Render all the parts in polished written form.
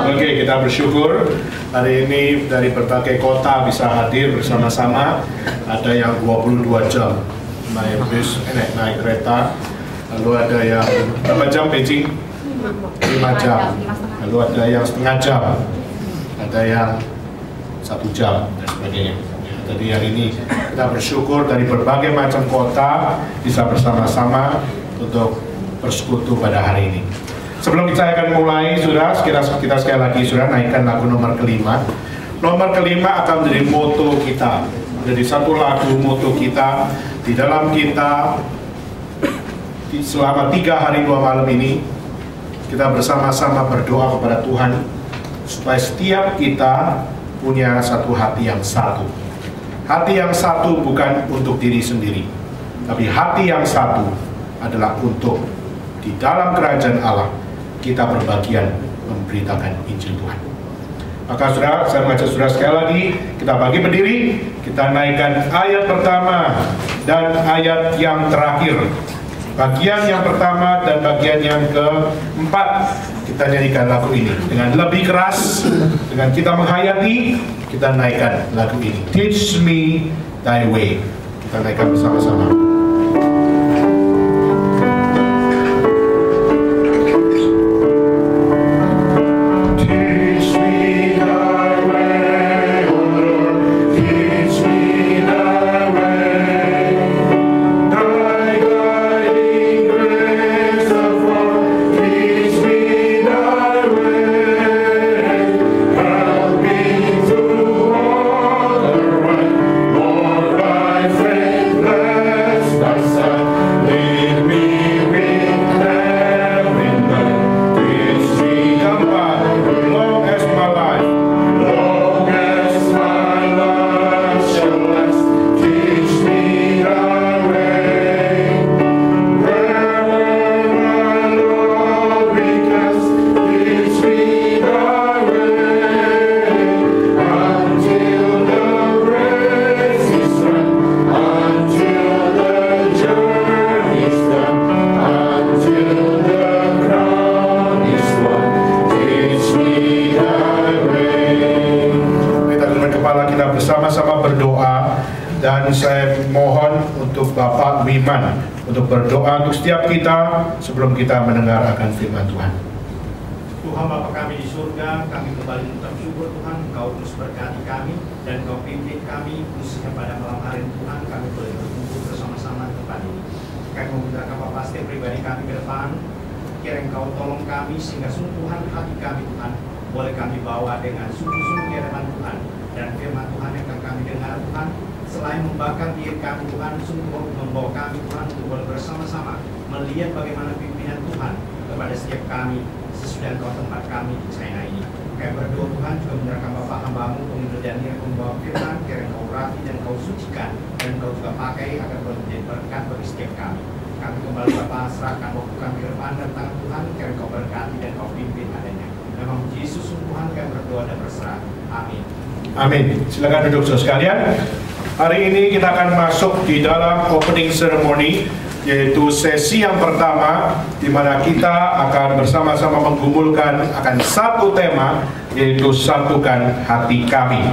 Oke, kita bersyukur hari ini dari berbagai kota bisa hadir bersama-sama. Ada yang 22 jam naik bus, naik kereta. Lalu ada yang berapa jam Beijing? 5 jam. Lalu ada yang setengah jam. Ada yang 1 jam dan sebagainya. Jadi hari ini kita bersyukur dari berbagai macam kota bisa bersama-sama untuk bersekutu pada hari ini. Sebelum kita akan mulai, saudara, kita sekali lagi saudara naikkan lagu nomor kelima. Nomor kelima akan menjadi moto kita. Jadi satu lagu moto kita di dalam kita selama 3 hari 2 malam ini kita bersama-sama berdoa kepada Tuhan supaya setiap kita punya satu hati yang satu. Hati yang satu bukan untuk diri sendiri, tapi hati yang satu adalah untuk di dalam kerajaan Allah kita berbagian memberitakan Injil Tuhan. Maka saudara, saya mengajak saudara sekali lagi, kita bagi berdiri, kita naikkan ayat pertama dan ayat yang terakhir. Bagian yang pertama dan bagian yang keempat, kita nyanyikan lagu ini dengan lebih keras, dengan kita menghayati, kita naikkan lagu ini. Teach me thy way. Kita naikkan bersama-sama. Untuk berdoa untuk setiap kita sebelum kita mendengar akan firman Tuhan. Tuhan Bapa kami di surga, kami kembali mengucap syukur Tuhan, Engkau terus berkati kami dan Engkau pimpin kami khususnya pada malam hari Tuhan, kami boleh berkumpul bersama-sama di tempat ini. Kami meminta kapasitas pribadi kami ke depan, kira Engkau tolong kami sehingga sungguh Tuhan hati kami Tuhan boleh kami bawa dengan sungguh-sungguh di hadapan Tuhan, dan firman Tuhan yang akan kami dengar Tuhan selain membakar diri kami Tuhan, sungguh membawa kami Tuhan untuk boleh bersama-sama melihat bagaimana pimpinan Tuhan kepada setiap kami sesudah Engkau tempat kami di China ini. Kami berdoa Tuhan juga menyerahkan Bapa hamba-Mu pemimpin dan yang membawa firman, kira Engkau urapi dan Engkau sucikan dan Engkau juga pakai agar boleh menjadi berkat bagi setiap kami. Kami kembali Bapa serahkan waktu kami ke depan dan tangan Tuhan, kira Engkau berkati dan Engkau pimpin adanya. Memang Yesus Tuhan kami berdoa dan berserah. Amin. Amin. Silakan duduk saudara sekalian. Hari ini kita akan masuk di dalam opening ceremony, yaitu sesi yang pertama di mana kita akan bersama-sama menggumulkan akan satu tema, yaitu satukan hati kami.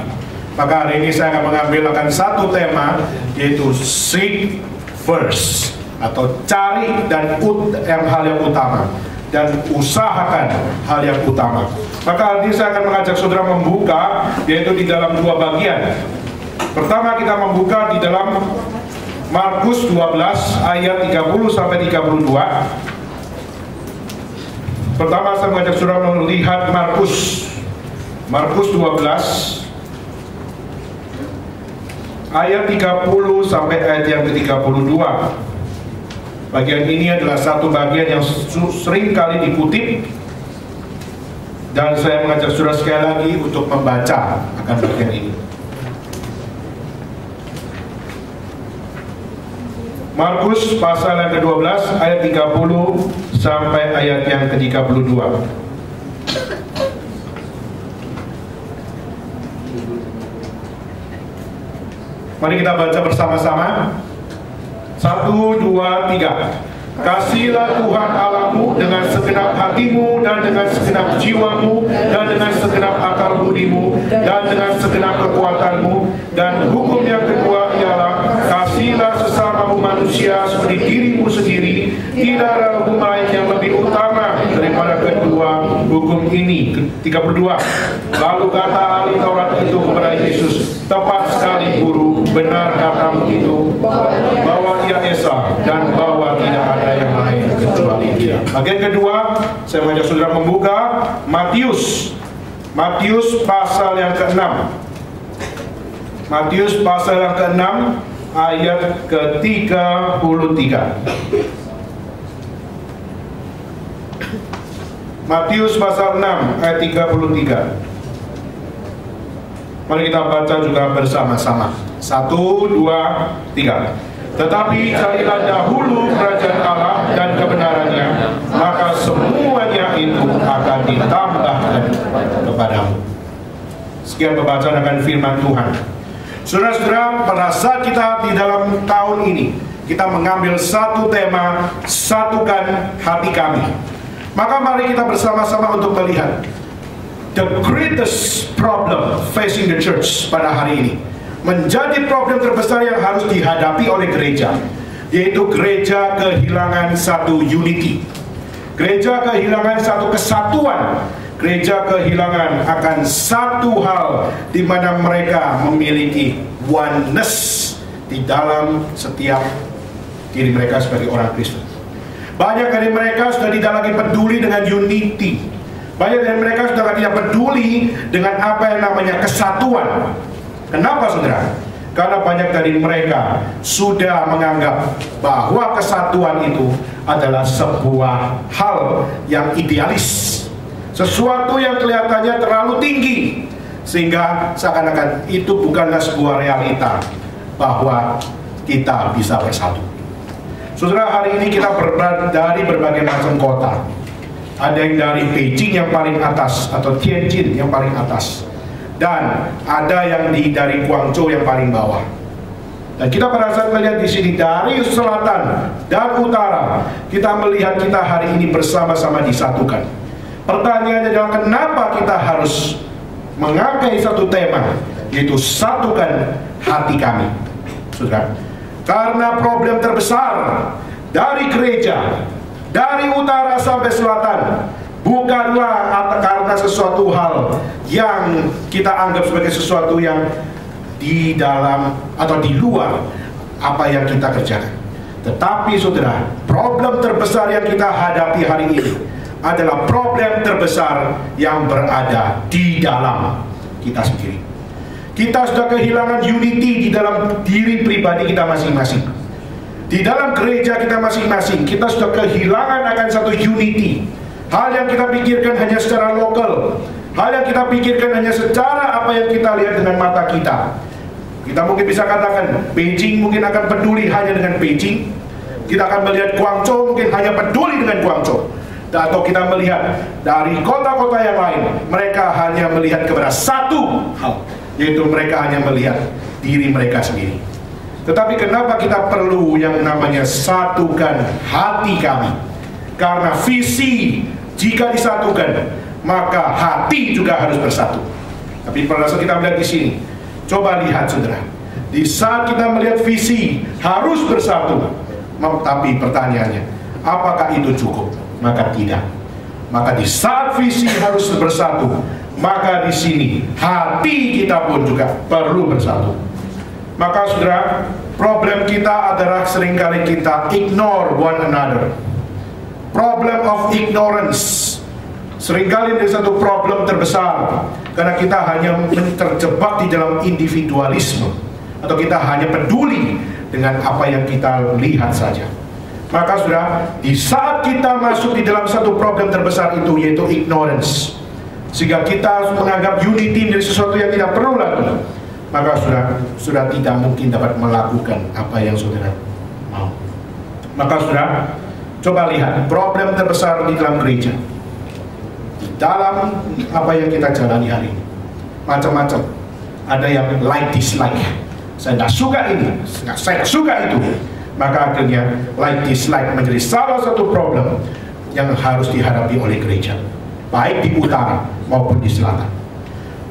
Maka hari ini saya akan mengambil akan satu tema, yaitu seek first, atau cari dan hal yang utama, dan usahakan hal yang utama. Maka hari ini saya akan mengajak saudara membuka, yaitu di dalam 2 bagian. Pertama kita membuka di dalam Markus 12 ayat 30 sampai 32. Pertama saya mengajak saudara melihat Markus 12 ayat 30 sampai ayat yang ke-32. Bagian ini adalah satu bagian yang sering kali dikutip, dan saya mengajak saudara sekali lagi untuk membaca akan bagian ini. Markus pasal yang ke-12 ayat 30 sampai ayat yang ke-32. Mari kita baca bersama-sama. 1, 2, 3. Kasihlah Tuhan Allahmu dengan segenap hatimu dan dengan segenap jiwamu dan dengan segenap akal budimu dan dengan segenap kekuatanmu. Dan hukum yang kedua ialah kasihilah sesamamu manusia seperti dirimu sendiri. Tidak ada hukum lain yang lebih utama daripada kedua hukum ini. 32. Lalu kata ahli Taurat itu kepada Yesus, tepat sekali guru, benar katamu itu, bahwa ia Esa dan bahwa tidak ada yang lain kecuali dia. Bagian kedua, saya mengajak saudara membuka Matius pasal yang ke-6. Matius pasal yang ke-6 ayat ke-33. Matius pasal 6 ayat 33. Mari kita baca juga bersama-sama. 1, 2, 3. Tetapi carilah dahulu kerajaan Allah dan kebenarannya, maka semuanya itu akan ditambahkan kepadamu. Sekian pembacaan akan firman Tuhan. Saudara-saudara, pada saat kita di dalam tahun ini, kita mengambil satu tema, satukan hati kami. Maka mari kita bersama-sama untuk melihat the greatest problem facing the church pada hari ini. Menjadi problem terbesar yang harus dihadapi oleh gereja, yaitu gereja kehilangan satu unity. Gereja kehilangan satu kesatuan. Gereja kehilangan akan satu hal di mana mereka memiliki oneness di dalam setiap diri mereka sebagai orang Kristen. Banyak dari mereka sudah tidak lagi peduli dengan unity. Banyak dari mereka sudah tidak peduli dengan apa yang namanya kesatuan. Kenapa, saudara? Karena banyak dari mereka sudah menganggap bahwa kesatuan itu adalah sebuah hal yang idealis, sesuatu yang kelihatannya terlalu tinggi, sehingga seakan-akan itu bukanlah sebuah realita bahwa kita bisa bersatu. Saudara, hari ini kita dari berbagai macam kota. Ada yang dari Beijing yang paling atas atau Tianjin yang paling atas, dan ada yang dari Guangzhou yang paling bawah. Dan kita pada saat melihat di sini dari selatan dan utara, kita melihat kita hari ini bersama-sama disatukan. Pertanyaannya adalah kenapa kita harus mengangkat satu tema, yaitu satukan hati kami, saudara. Karena problem terbesar dari gereja, dari utara sampai selatan, bukanlah karena sesuatu hal yang kita anggap sebagai sesuatu yang di dalam atau di luar apa yang kita kerjakan. Tetapi saudara, problem terbesar yang kita hadapi hari ini adalah problem terbesar yang berada di dalam kita sendiri. Kita sudah kehilangan unity di dalam diri pribadi kita masing-masing. Di dalam gereja kita masing-masing, kita sudah kehilangan akan satu unity. Hal yang kita pikirkan hanya secara lokal, hal yang kita pikirkan hanya secara apa yang kita lihat dengan mata kita. Kita mungkin bisa katakan Beijing mungkin akan peduli hanya dengan Beijing. Kita akan melihat Guangzhou mungkin hanya peduli dengan Guangzhou. Atau kita melihat dari kota-kota yang lain, mereka hanya melihat kepada satu hal, yaitu mereka hanya melihat diri mereka sendiri. Tetapi kenapa kita perlu yang namanya satukan hati kami? Karena visi jika disatukan, maka hati juga harus bersatu. Tapi pada saat kita melihat di sini, coba lihat saudara, di saat kita melihat visi harus bersatu, tapi pertanyaannya, apakah itu cukup? Maka tidak. Maka di saat visi harus bersatu, maka di sini hati kita pun juga perlu bersatu. Maka saudara, problem kita adalah seringkali kita ignore one another. Problem of ignorance seringkali menjadi satu problem terbesar, karena kita hanya terjebak di dalam individualisme, atau kita hanya peduli dengan apa yang kita lihat saja. Maka sudah di saat kita masuk di dalam satu problem terbesar itu, yaitu ignorance, sehingga kita menganggap unity menjadi sesuatu yang tidak perlu lagi, maka sudah tidak mungkin dapat melakukan apa yang saudara mau. Maka sudah coba lihat problem terbesar di dalam gereja, di dalam apa yang kita jalani hari ini, macam-macam. Ada yang like dislike, saya tidak suka ini, saya suka itu. Maka akhirnya like dislike menjadi salah satu problem yang harus dihadapi oleh gereja. baik di utara maupun di selatan.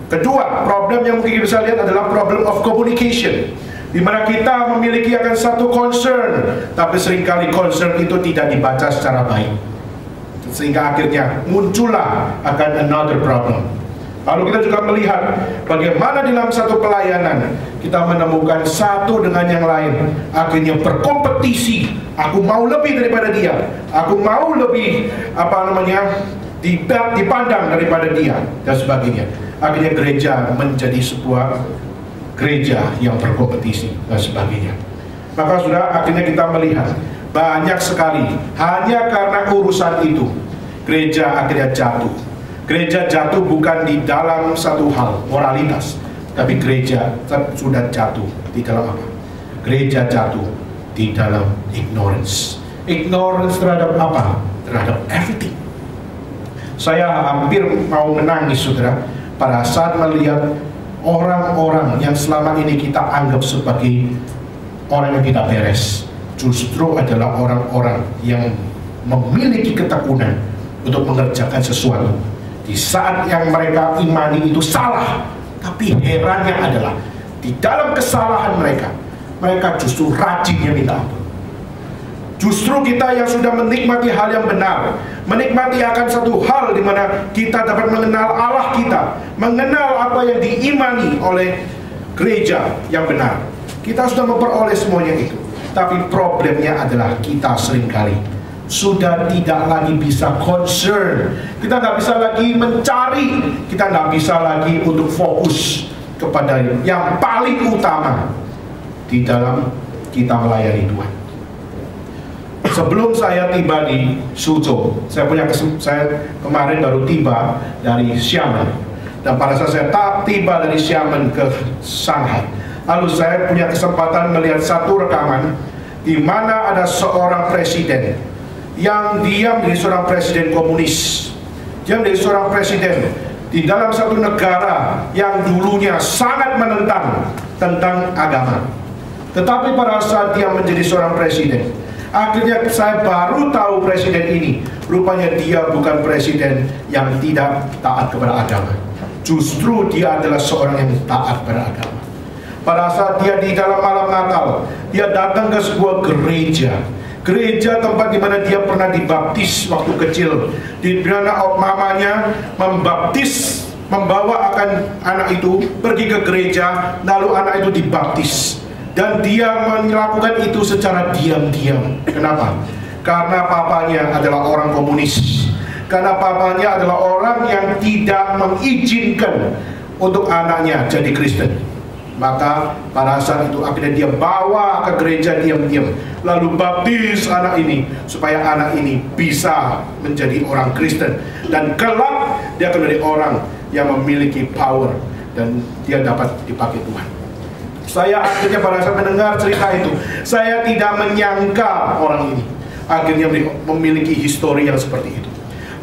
Kedua, problem yang mungkin kita bisa lihat adalah problem of communication, di mana kita memiliki akan satu concern, tapi seringkali concern itu tidak dibaca secara baik, sehingga akhirnya muncullah akan another problem. Lalu kita juga melihat bagaimana dalam satu pelayanan kita menemukan satu dengan yang lain akhirnya berkompetisi. Aku mau lebih daripada dia, aku mau lebih dipandang daripada dia, dan sebagainya. Akhirnya gereja menjadi sebuah gereja yang berkompetisi dan sebagainya. Maka sudah akhirnya kita melihat banyak sekali hanya karena urusan itu gereja akhirnya jatuh. Gereja jatuh bukan di dalam satu hal moralitas, tapi gereja sudah jatuh di dalam apa? Gereja jatuh di dalam ignorance. Ignorance terhadap apa? Terhadap everything. Saya hampir mau menangis, saudara, pada saat melihat orang-orang yang selama ini kita anggap sebagai orang yang tidak beres, justru adalah orang-orang yang memiliki ketekunan untuk mengerjakan sesuatu di saat yang mereka imani itu salah. Tapi herannya adalah di dalam kesalahan mereka, mereka justru rajinnya minta ampun. Justru kita yang sudah menikmati hal yang benar, menikmati akan satu hal di mana kita dapat mengenal Allah kita, mengenal apa yang diimani oleh gereja yang benar, kita sudah memperoleh semuanya itu. Tapi problemnya adalah kita seringkali sudah tidak lagi bisa concern, kita nggak bisa lagi mencari, kita nggak bisa lagi untuk fokus kepada yang paling utama di dalam kita melayani Tuhan. Sebelum saya tiba di Suzhou, saya kemarin baru tiba dari Xiamen, dan pada saat saya tiba dari Xiamen ke Shanghai, lalu saya punya kesempatan melihat satu rekaman di mana ada seorang presiden yang dia menjadi seorang presiden komunis. Dia menjadi seorang presiden di dalam satu negara yang dulunya sangat menentang tentang agama. Tetapi pada saat dia menjadi seorang presiden, akhirnya saya baru tahu presiden ini, rupanya dia bukan presiden yang tidak taat kepada agama. Justru dia adalah seorang yang taat kepada agama. Pada saat dia di dalam malam Natal, dia datang ke sebuah gereja tempat di mana dia pernah dibaptis waktu kecil, di mana mamanya membaptis, membawa akan anak itu pergi ke gereja, lalu anak itu dibaptis, dan dia melakukan itu secara diam-diam. Kenapa? Karena papanya adalah orang komunis, karena papanya adalah orang yang tidak mengizinkan untuk anaknya jadi Kristen. Maka pada saat itu akhirnya dia bawa ke gereja diam-diam, lalu baptis anak ini supaya anak ini bisa menjadi orang Kristen, dan kelak dia akan menjadi orang yang memiliki power dan dia dapat dipakai Tuhan. Saya akhirnya pada saat mendengar cerita itu, saya tidak menyangka orang ini akhirnya memiliki histori yang seperti itu.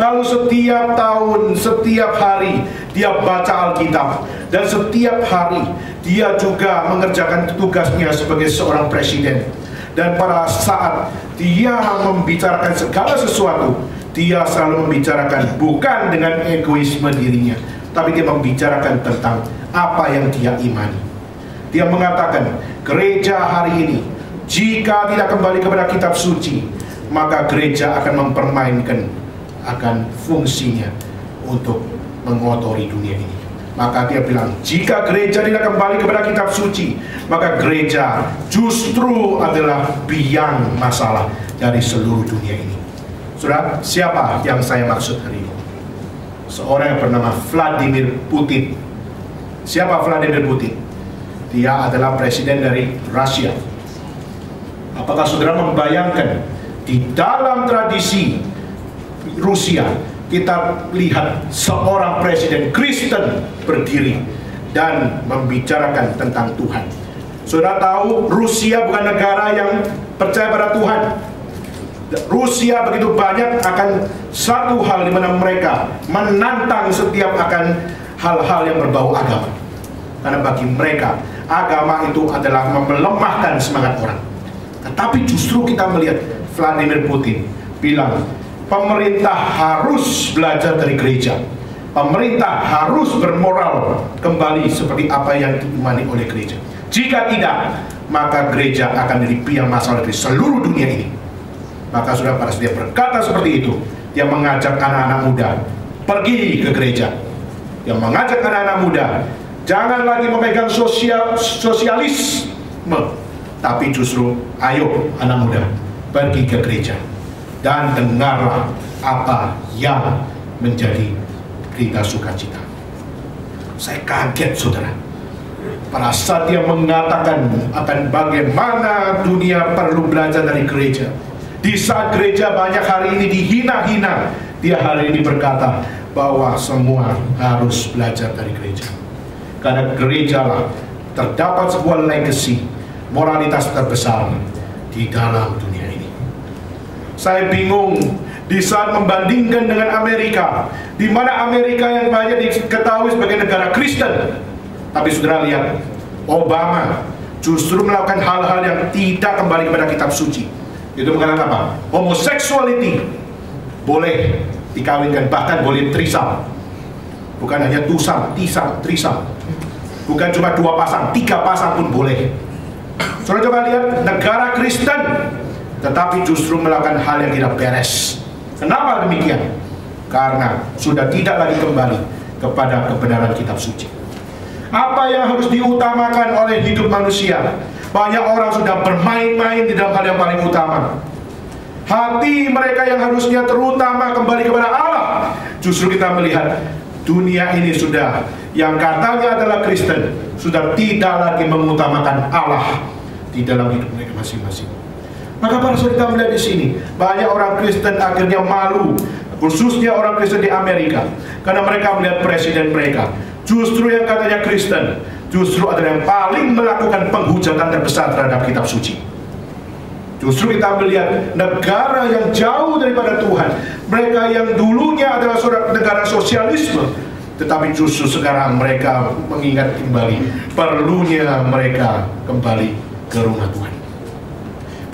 Lalu setiap tahun, setiap hari dia baca Alkitab, dan setiap hari dia juga mengerjakan tugasnya sebagai seorang presiden. Dan pada saat dia membicarakan segala sesuatu, dia selalu membicarakan bukan dengan egoisme dirinya, tapi dia membicarakan tentang apa yang dia imani. Dia mengatakan, gereja hari ini jika tidak kembali kepada kitab suci, maka gereja akan mempermainkan akan fungsinya untuk mengotori dunia ini. Maka dia bilang, jika gereja tidak kembali kepada kitab suci, maka gereja justru adalah biang masalah dari seluruh dunia ini. Saudara, siapa yang saya maksud hari ini? Seorang yang bernama Vladimir Putin. Siapa Vladimir Putin? Dia adalah presiden dari Rusia. Apakah saudara membayangkan di dalam tradisi Rusia, kita lihat seorang presiden Kristen berdiri dan membicarakan tentang Tuhan. Saudara tahu, Rusia bukan negara yang percaya pada Tuhan. Rusia begitu banyak akan satu hal di mana mereka menantang setiap akan hal-hal yang berbau agama. Karena bagi mereka, agama itu adalah melemahkan semangat orang. Tetapi justru kita melihat Vladimir Putin bilang, pemerintah harus belajar dari gereja. Pemerintah harus bermoral kembali seperti apa yang diimani oleh gereja. Jika tidak, maka gereja akan menjadi biang masalah di seluruh dunia ini. Maka saudara, pada saat dia berkata seperti itu, dia mengajak anak-anak muda pergi ke gereja. Yang mengajak anak-anak muda jangan lagi memegang sosialisme, tapi justru ayo anak muda pergi ke gereja dan dengarlah apa yang menjadi berita sukacita. Saya kaget saudara pada saat dia mengatakan akan bagaimana dunia perlu belajar dari gereja. Di saat gereja banyak hari ini dihina-hina, dia hari ini berkata bahwa semua harus belajar dari gereja. Karena gereja lah terdapat sebuah legacy, moralitas terbesar di dalam dunia ini. Saya bingung di saat membandingkan dengan Amerika, di mana Amerika yang banyak diketahui sebagai negara Kristen. Tapi saudara lihat, Obama justru melakukan hal-hal yang tidak kembali kepada kitab suci. Itu mengatakan apa? Homoseksuality boleh dikawinkan, bahkan boleh trisam. Bukan hanya trisam. Bukan cuma 2 pasang, 3 pasang pun boleh. Saudara coba lihat negara Kristen, tetapi justru melakukan hal yang tidak beres. Kenapa demikian? Karena sudah tidak lagi kembali kepada kebenaran kitab suci. Apa yang harus diutamakan oleh hidup manusia? Banyak orang sudah bermain-main di dalam hal yang paling utama. Hati mereka yang harusnya terutama kembali kepada Allah. Justru kita melihat dunia ini sudah, yang katanya adalah Kristen, sudah tidak lagi mengutamakan Allah di dalam hidup mereka masing-masing. Maka para saudara, kita melihat di sini banyak orang Kristen akhirnya malu, khususnya orang Kristen di Amerika, karena mereka melihat presiden mereka justru yang katanya Kristen, justru adalah yang paling melakukan penghujatan terbesar terhadap kitab suci. Justru kita melihat negara yang jauh daripada Tuhan, mereka yang dulunya adalah negara sosialisme, tetapi justru sekarang mereka mengingat kembali perlunya mereka kembali ke rumah Tuhan.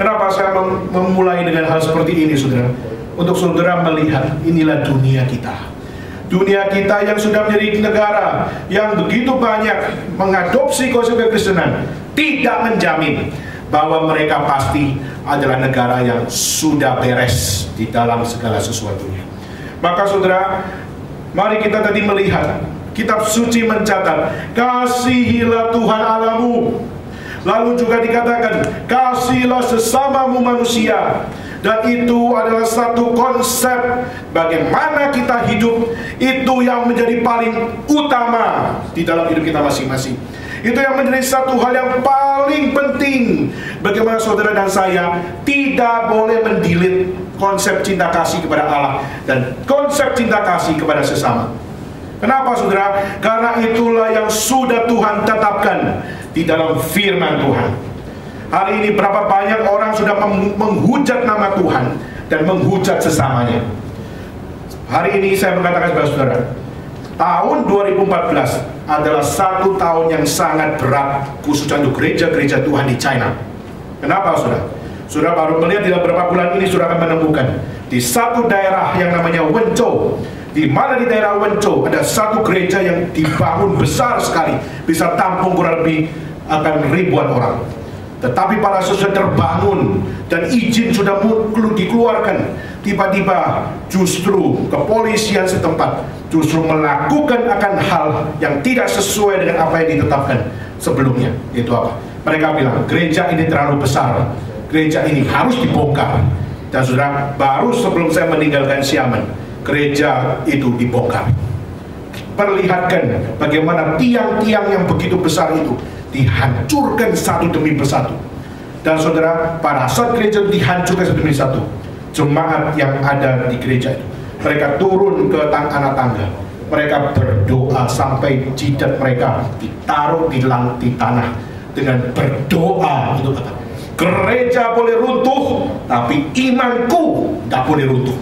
Kenapa saya memulai dengan hal seperti ini, saudara? Untuk saudara melihat inilah dunia kita. Dunia kita yang sudah menjadi negara yang begitu banyak mengadopsi konsep kekristenan, tidak menjamin bahwa mereka pasti adalah negara yang sudah beres di dalam segala sesuatunya. Maka saudara, mari kita tadi melihat kitab suci mencatat, kasihilah Tuhan Allahmu. Lalu juga dikatakan, kasihilah sesamamu manusia. Dan itu adalah satu konsep bagaimana kita hidup, itu yang menjadi paling utama di dalam hidup kita masing-masing. Itu yang menjadi satu hal yang paling penting. Bagaimana saudara dan saya tidak boleh mendilit konsep cinta kasih kepada Allah dan konsep cinta kasih kepada sesama. Kenapa saudara? Karena itulah yang sudah Tuhan tetapkan di dalam firman Tuhan. Hari ini berapa banyak orang sudah menghujat nama Tuhan dan menghujat sesamanya. Hari ini saya mengatakan kepada saudara, tahun 2014 adalah satu tahun yang sangat berat, khususnya untuk gereja-gereja Tuhan di China. Kenapa saudara? Saudara baru melihat di beberapa bulan ini saudara akan menemukan di satu daerah yang namanya Wenzhou, di mana di daerah Wenzhou ada satu gereja yang dibangun besar sekali, bisa tampung kurang lebih akan ribuan orang. Tetapi pada saat terbangun dan izin sudah dikeluarkan, tiba-tiba justru kepolisian setempat justru melakukan akan hal yang tidak sesuai dengan apa yang ditetapkan sebelumnya. Itu apa? Mereka bilang gereja ini terlalu besar, gereja ini harus dibongkar. Dan saudara, baru sebelum saya meninggalkan Xiamen, gereja itu dibongkar. Perlihatkan bagaimana tiang-tiang yang begitu besar itu dihancurkan satu demi satu. Dan saudara, pada saat gereja dihancurkan satu demi satu, jemaat yang ada di gereja itu, mereka turun ke anak tangga, mereka berdoa sampai jidat mereka ditaruh di tanah dengan berdoa. Itu kata, gereja boleh runtuh, tapi imanku tak boleh runtuh.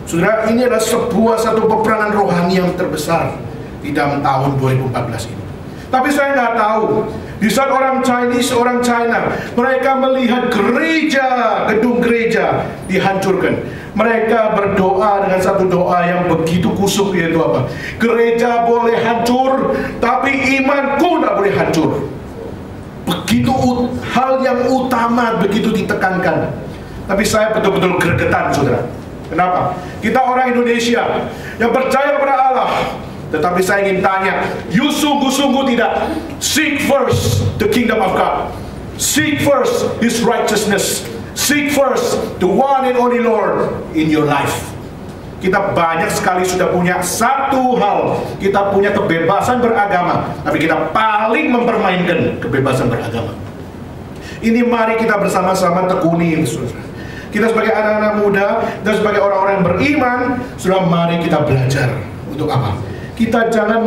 Saudara, ini adalah satu peperangan rohani yang terbesar di dalam tahun 2014 ini. Tapi saya nggak tahu, di saat orang China, mereka melihat gereja, gedung gereja dihancurkan. Mereka berdoa dengan satu doa yang begitu kusuk, yaitu apa? Gereja boleh hancur, tapi imanku tidak boleh hancur. Begitu hal yang utama, begitu ditekankan. Tapi saya betul-betul gregetan, saudara. Kenapa? Kita orang Indonesia yang percaya pada Allah. Tetapi saya ingin tanya, you sungguh-sungguh tidak seek first the kingdom of God, seek first His righteousness, seek first the one and only Lord in your life. Kita banyak sekali sudah punya satu hal, kita punya kebebasan beragama, tapi kita paling mempermainkan kebebasan beragama. Ini mari kita bersama-sama tekuni, saudara. Kita sebagai anak-anak muda dan sebagai orang-orang yang beriman, sudah mari kita belajar. Untuk apa? Kita jangan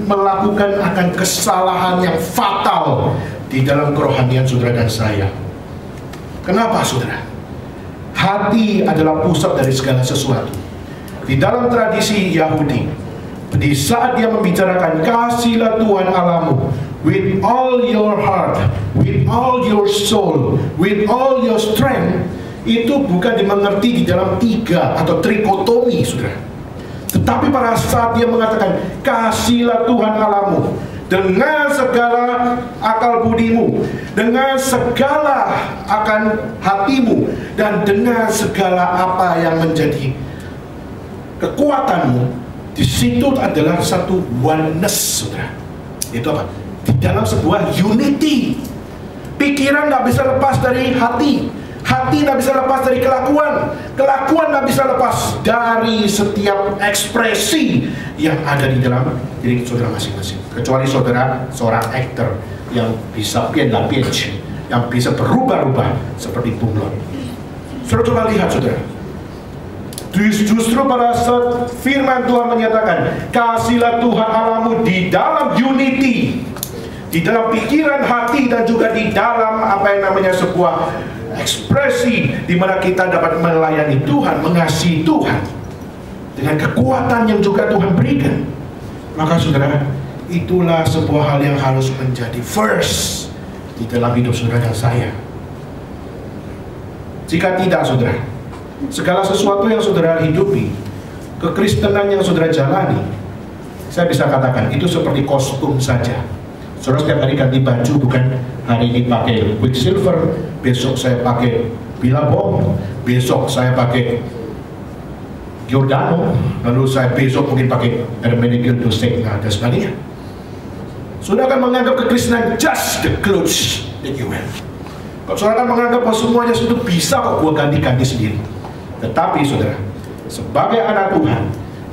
melakukan akan kesalahan yang fatal di dalam kerohanian saudara dan saya. Kenapa, saudara? Hati adalah pusat dari segala sesuatu. Di dalam tradisi Yahudi, di saat dia membicarakan kasihlah Tuhan Allahmu with all your heart, with all your soul, with all your strength, itu bukan dimengerti di dalam tiga atau trikotomi, saudara. Tetapi pada saat dia mengatakan kasihlah Tuhan Allahmu dengan segala akal budimu, dengan segala akan hatimu, dan dengan segala apa yang menjadi kekuatanmu, di situ adalah satu oneness, saudara. Itu apa? Di dalam sebuah unity. Pikiran nggak bisa lepas dari hati. Hati tidak bisa lepas dari kelakuan. Kelakuan tidak bisa lepas dari setiap ekspresi yang ada di dalam diri saudara masing-masing. Kecuali saudara seorang aktor yang bisa pian-pian, yang bisa berubah-ubah seperti bunglon. Saudara coba lihat, saudara. Justru pada saat firman Tuhan menyatakan kasihlah Tuhan Allahmu di dalam unity, di dalam pikiran, hati, dan juga di dalam apa yang namanya sebuah ekspresi di mana kita dapat melayani Tuhan, mengasihi Tuhan dengan kekuatan yang juga Tuhan berikan. Maka saudara, itulah sebuah hal yang harus menjadi first di dalam hidup saudara dan saya. Jika tidak, saudara, segala sesuatu yang saudara hidupi, kekristenan yang saudara jalani, saya bisa katakan itu seperti kostum saja. Saudara setiap hari ganti baju, bukan hari ini pakai Quicksilver, besok saya pakai Billabong, besok saya pakai Giordano, lalu saya besok mungkin pakai Hermenegildo Segna dan sebagainya. Saudara akan menganggap kekristenan just the clothes that you wear. Saudara akan menganggap bahwa semuanya itu bisa kok gua ganti-ganti sendiri. Tetapi saudara, sebagai anak Tuhan,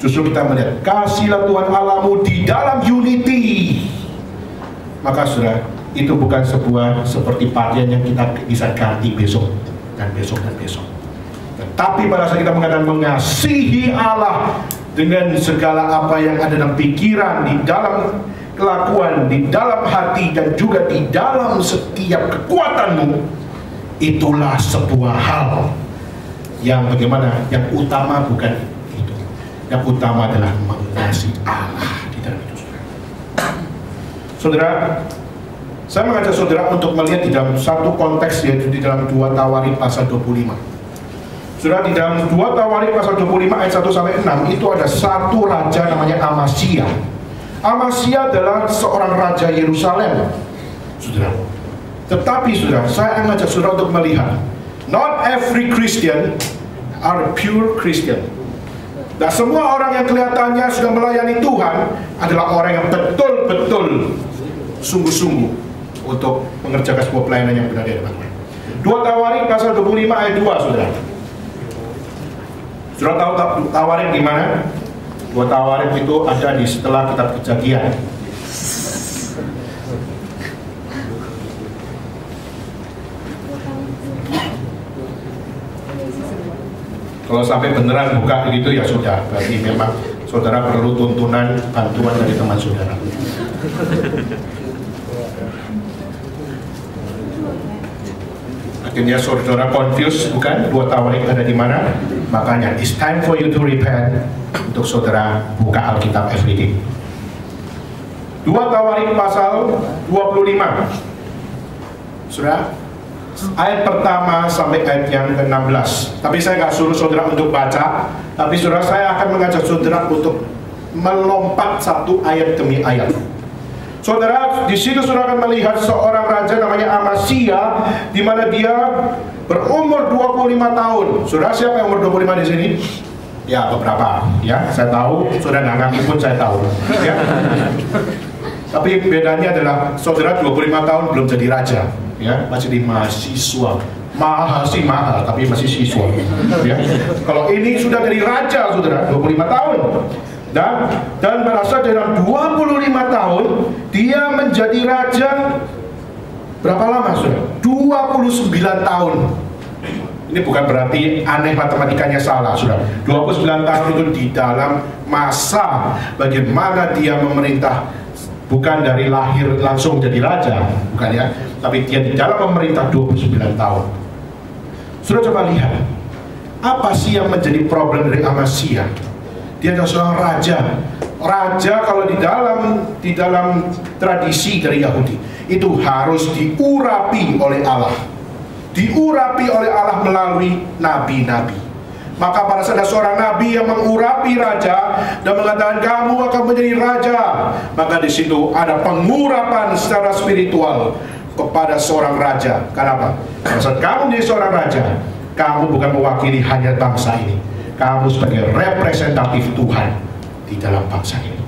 justru kita melihat kasihlah Tuhan Allahmu di dalam unity. Maka saudara, itu bukan sebuah seperti pakaian yang kita bisa ganti besok dan besok dan besok. Tetapi pada saat kita mengatakan mengasihi Allah dengan segala apa yang ada dalam pikiran, di dalam kelakuan, di dalam hati, dan juga di dalam setiap kekuatanmu, itulah sebuah hal yang bagaimana, yang utama bukan itu. Yang utama adalah mengasihi Allah di dalam hidup saudara. Saudara, saya mengajak saudara untuk melihat di dalam satu konteks, yaitu di dalam 2 Tawarik pasal 25. Saudara, di dalam 2 Tawarik pasal 25 ayat 1-6 itu ada satu raja namanya Amasya. Amasya adalah seorang raja Yerusalem, saudara. Tetapi saudara, saya mengajak saudara untuk melihat, not every Christian are pure Christian. Dan semua orang yang kelihatannya sudah melayani Tuhan adalah orang yang betul-betul sungguh-sungguh untuk mengerjakan sebuah pelayanan yang benar di hadapan Tuhan. 2 Tawarik pasal 25 ayat 2, saudara. Saudara tahu Tawarik di mana? 2 Tawarik itu ada di setelah kitab Kejadian. Kalau sampai beneran buka begitu ya sudah, berarti memang saudara perlu tuntunan bantuan dari teman saudara. Akhirnya saudara confused, bukan? 2 Tawarik ada di mana? Makanya it's time for you to repent, untuk saudara buka Alkitab everyday. 2 Tawarik pasal 25. Saudara, ayat pertama sampai ayat yang ke-16. Tapi saya nggak suruh saudara untuk baca, tapi saudara saya akan mengajak saudara untuk melompat satu ayat demi ayat. Saudara, di situ saudara akan melihat seorang raja namanya Amasya, di mana dia berumur 25 tahun. Saudara, siapa yang umur 25 di sini? Ya, beberapa. Ya, saya tahu. Saudara nggak ngaku pun saya tahu. Ya. Tapi bedanya adalah saudara 25 tahun belum jadi raja, ya, masih di mahasiswa. Mahal sih mahal, tapi masih siswa. Ya. Kalau ini sudah jadi raja, saudara, 25 tahun. Dan merasa dalam 25 tahun dia menjadi raja berapa lama, saudara? 29 tahun. Ini bukan berarti aneh matematikanya salah, saudara. 29 tahun itu di dalam masa bagaimana dia memerintah. Bukan dari lahir langsung jadi raja, bukan ya, tapi dia di dalam pemerintah 29 tahun. Sudah coba lihat, apa sih yang menjadi problem dari Amasya? Dia adalah seorang raja. Raja kalau di dalam tradisi dari Yahudi itu harus diurapi oleh Allah. Diurapi oleh Allah melalui nabi-nabi. Maka pada saat ada seorang nabi yang mengurapi raja dan mengatakan kamu akan menjadi raja, maka di situ ada pengurapan secara spiritual kepada seorang raja. Kenapa? Pada saat kamu menjadi seorang raja, kamu bukan mewakili hanya bangsa ini, kamu sebagai representatif Tuhan di dalam bangsa ini.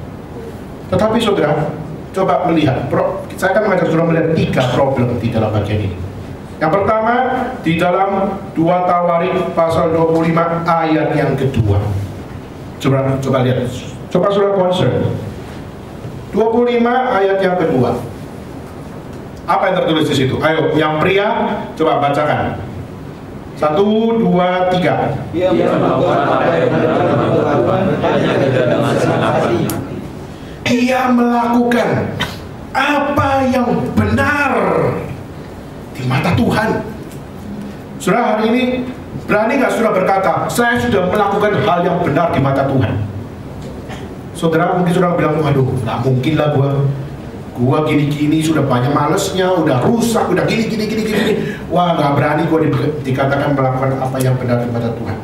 Tetapi saudara, coba melihat, saya akan mengajak saudara melihat 3 problem di dalam bagian ini. Yang pertama, di dalam 2 Tawarik pasal 25 ayat yang kedua. Coba lihat. Coba saudara concern. 25 ayat yang kedua. Apa yang tertulis di situ? Ayo, yang pria, coba bacakan. 1, 2, 3. Ia melakukan apa yang benar di mata Tuhan. Saudara, hari ini berani nggak saudara berkata, saya sudah melakukan hal yang benar di mata Tuhan? Saudara, mungkin saudara bilang, aduh, nggak mungkin lah gua gini-gini, sudah banyak malesnya, udah rusak, udah gini. Wah, nggak berani gua dikatakan melakukan apa yang benar di mata Tuhan.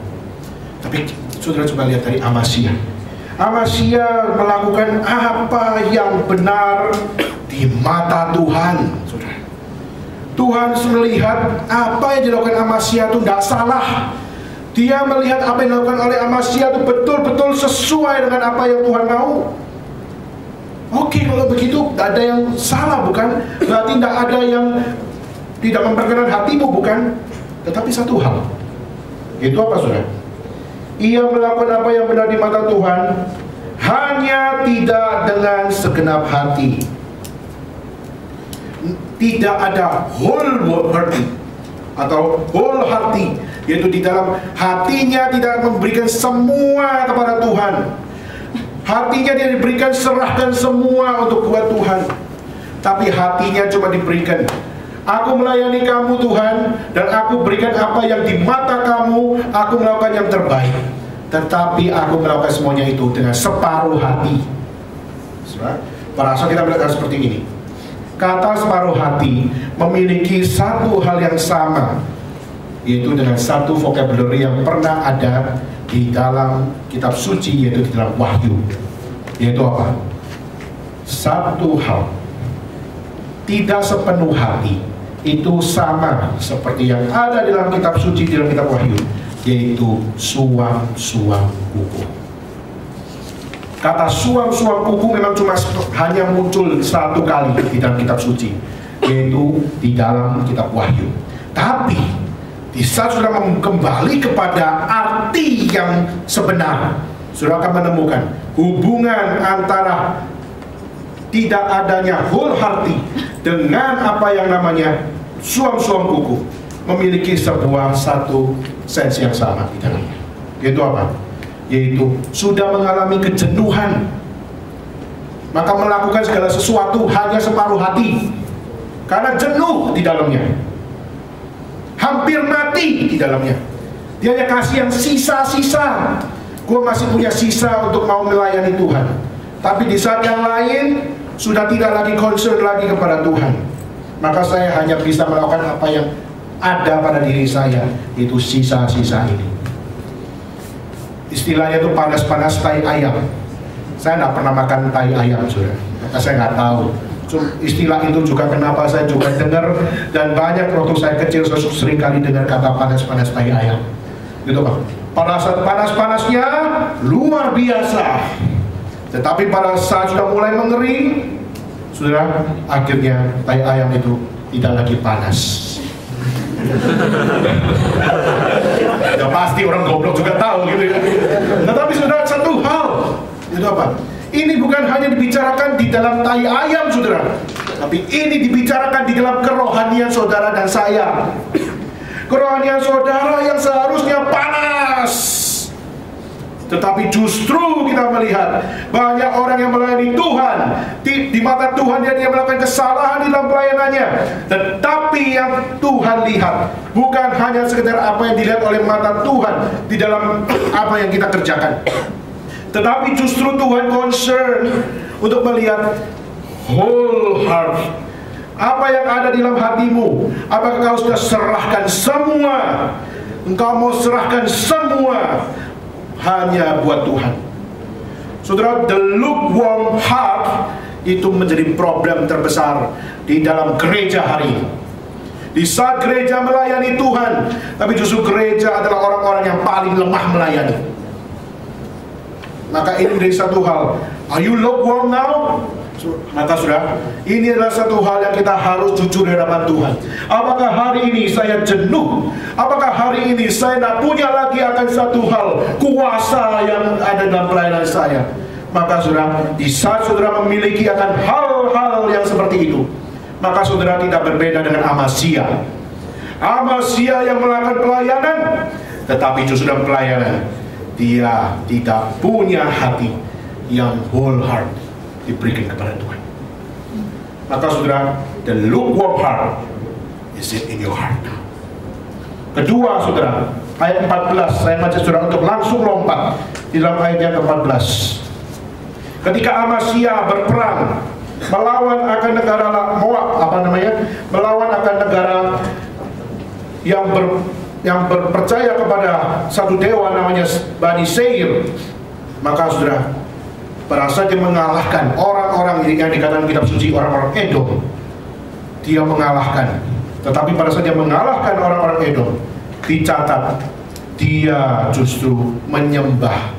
Tapi saudara coba lihat dari Amasya. Amasya melakukan apa yang benar di mata Tuhan, saudara. Tuhan melihat apa yang dilakukan Amasya itu tidak salah. Dia melihat apa yang dilakukan oleh Amasya itu betul-betul sesuai dengan apa yang Tuhan mau. Oke, kalau begitu tidak ada yang salah, bukan? Berarti tidak ada yang tidak memperkenan hatimu, bukan? Tetapi satu hal, itu apa, saudara? Ia melakukan apa yang benar di mata Tuhan, hanya tidak dengan segenap hati. Tidak ada wholehearted atau wholehearted, yaitu di dalam hatinya tidak memberikan semua kepada Tuhan. Hatinya dia diberikan serahkan semua untuk buat Tuhan, tapi hatinya cuma diberikan, aku melayani kamu Tuhan, dan aku berikan apa yang di mata kamu, aku melakukan yang terbaik. Tetapi aku melakukan semuanya itu dengan separuh hati. Pada saat kita melakukan seperti ini, kata separuh hati memiliki satu hal yang sama, yaitu dengan satu vocabulary yang pernah ada di dalam kitab suci, yaitu di dalam Wahyu. Yaitu apa? Satu hal, tidak sepenuh hati, itu sama seperti yang ada di dalam kitab suci, di dalam kitab Wahyu, yaitu suam-suam kuku. Kata suam-suam kuku memang cuma hanya muncul satu kali di dalam kitab suci, yaitu di dalam kitab Wahyu. Tapi di saat sudah kembali kepada arti yang sebenar, sudah akan menemukan hubungan antara tidak adanya wholehearted dengan apa yang namanya suam-suam kuku memiliki satu sense yang sama di dalamnya. Yaitu apa? Yaitu sudah mengalami kejenuhan, maka melakukan segala sesuatu hanya separuh hati karena jenuh di dalamnya, hampir mati di dalamnya. Dia hanya kasih yang sisa-sisa. Gue masih punya sisa untuk mau melayani Tuhan. Tapi di saat yang lain sudah tidak lagi concern lagi kepada Tuhan, maka saya hanya bisa melakukan apa yang ada pada diri saya, itu sisa-sisa ini. Istilahnya itu panas-panas tai ayam. Saya nggak pernah makan tai ayam, saudara. Maka saya nggak tahu. Istilah itu juga kenapa saya juga dengar, dan banyak waktu saya kecil saya sering kali dengar kata panas-panas tai ayam. Gitu Pak. Pada saat panas-panasnya luar biasa. Tetapi pada saat sudah mulai mengering, saudara, akhirnya tai ayam itu tidak lagi panas. Ya pasti orang goblok juga tahu gitu ya. Tetapi saudara, satu hal, itu apa? Ini bukan hanya dibicarakan di dalam tai ayam, saudara, tapi ini dibicarakan di dalam kerohanian saudara dan saya. Kerohanian saudara yang seharusnya panas, tetapi justru kita melihat banyak orang yang melayani Tuhan, di mata Tuhan dia melakukan kesalahan di dalam pelayanannya. Tetapi yang Tuhan lihat bukan hanya sekedar apa yang dilihat oleh mata Tuhan di dalam apa yang kita kerjakan, tetapi justru Tuhan concern untuk melihat whole heart. Apa yang ada di dalam hatimu? Apakah kau sudah serahkan semua? Engkau mau serahkan semua hanya buat Tuhan? Saudara, the lukewarm heart itu menjadi problem terbesar di dalam gereja hari ini. Di saat gereja melayani Tuhan, tapi justru gereja adalah orang-orang yang paling lemah melayani. Maka ini menjadi satu hal. Are you lukewarm now? Maka saudara, ini adalah satu hal yang kita harus jujur di hadapan Tuhan. Apakah hari ini saya jenuh? Apakah hari ini saya tidak punya lagi akan satu hal, kuasa yang ada dalam pelayanan saya? Maka saudara, di saat saudara memiliki akan hal-hal yang seperti itu, maka saudara tidak berbeda dengan Amasya. Amasya yang melakukan pelayanan, tetapi justru dalam pelayanan dia tidak punya hati yang whole heart diberikan kepada Tuhan. Maka saudara, the lukewarm heart is it in your heart. Kedua saudara, ayat 14, saya baca saudara untuk langsung lompat di dalam ayat yang ke-14. Ketika Amasya berperang melawan akan negara Moab, melawan akan negara yang berpercaya kepada satu dewa namanya Bani Seir, maka saudara, pada saat dia mengalahkan orang-orang yang dikatakan kitab suci orang-orang Edom, dia mengalahkan. Tetapi pada saat dia mengalahkan orang-orang Edom, dicatat dia justru menyembah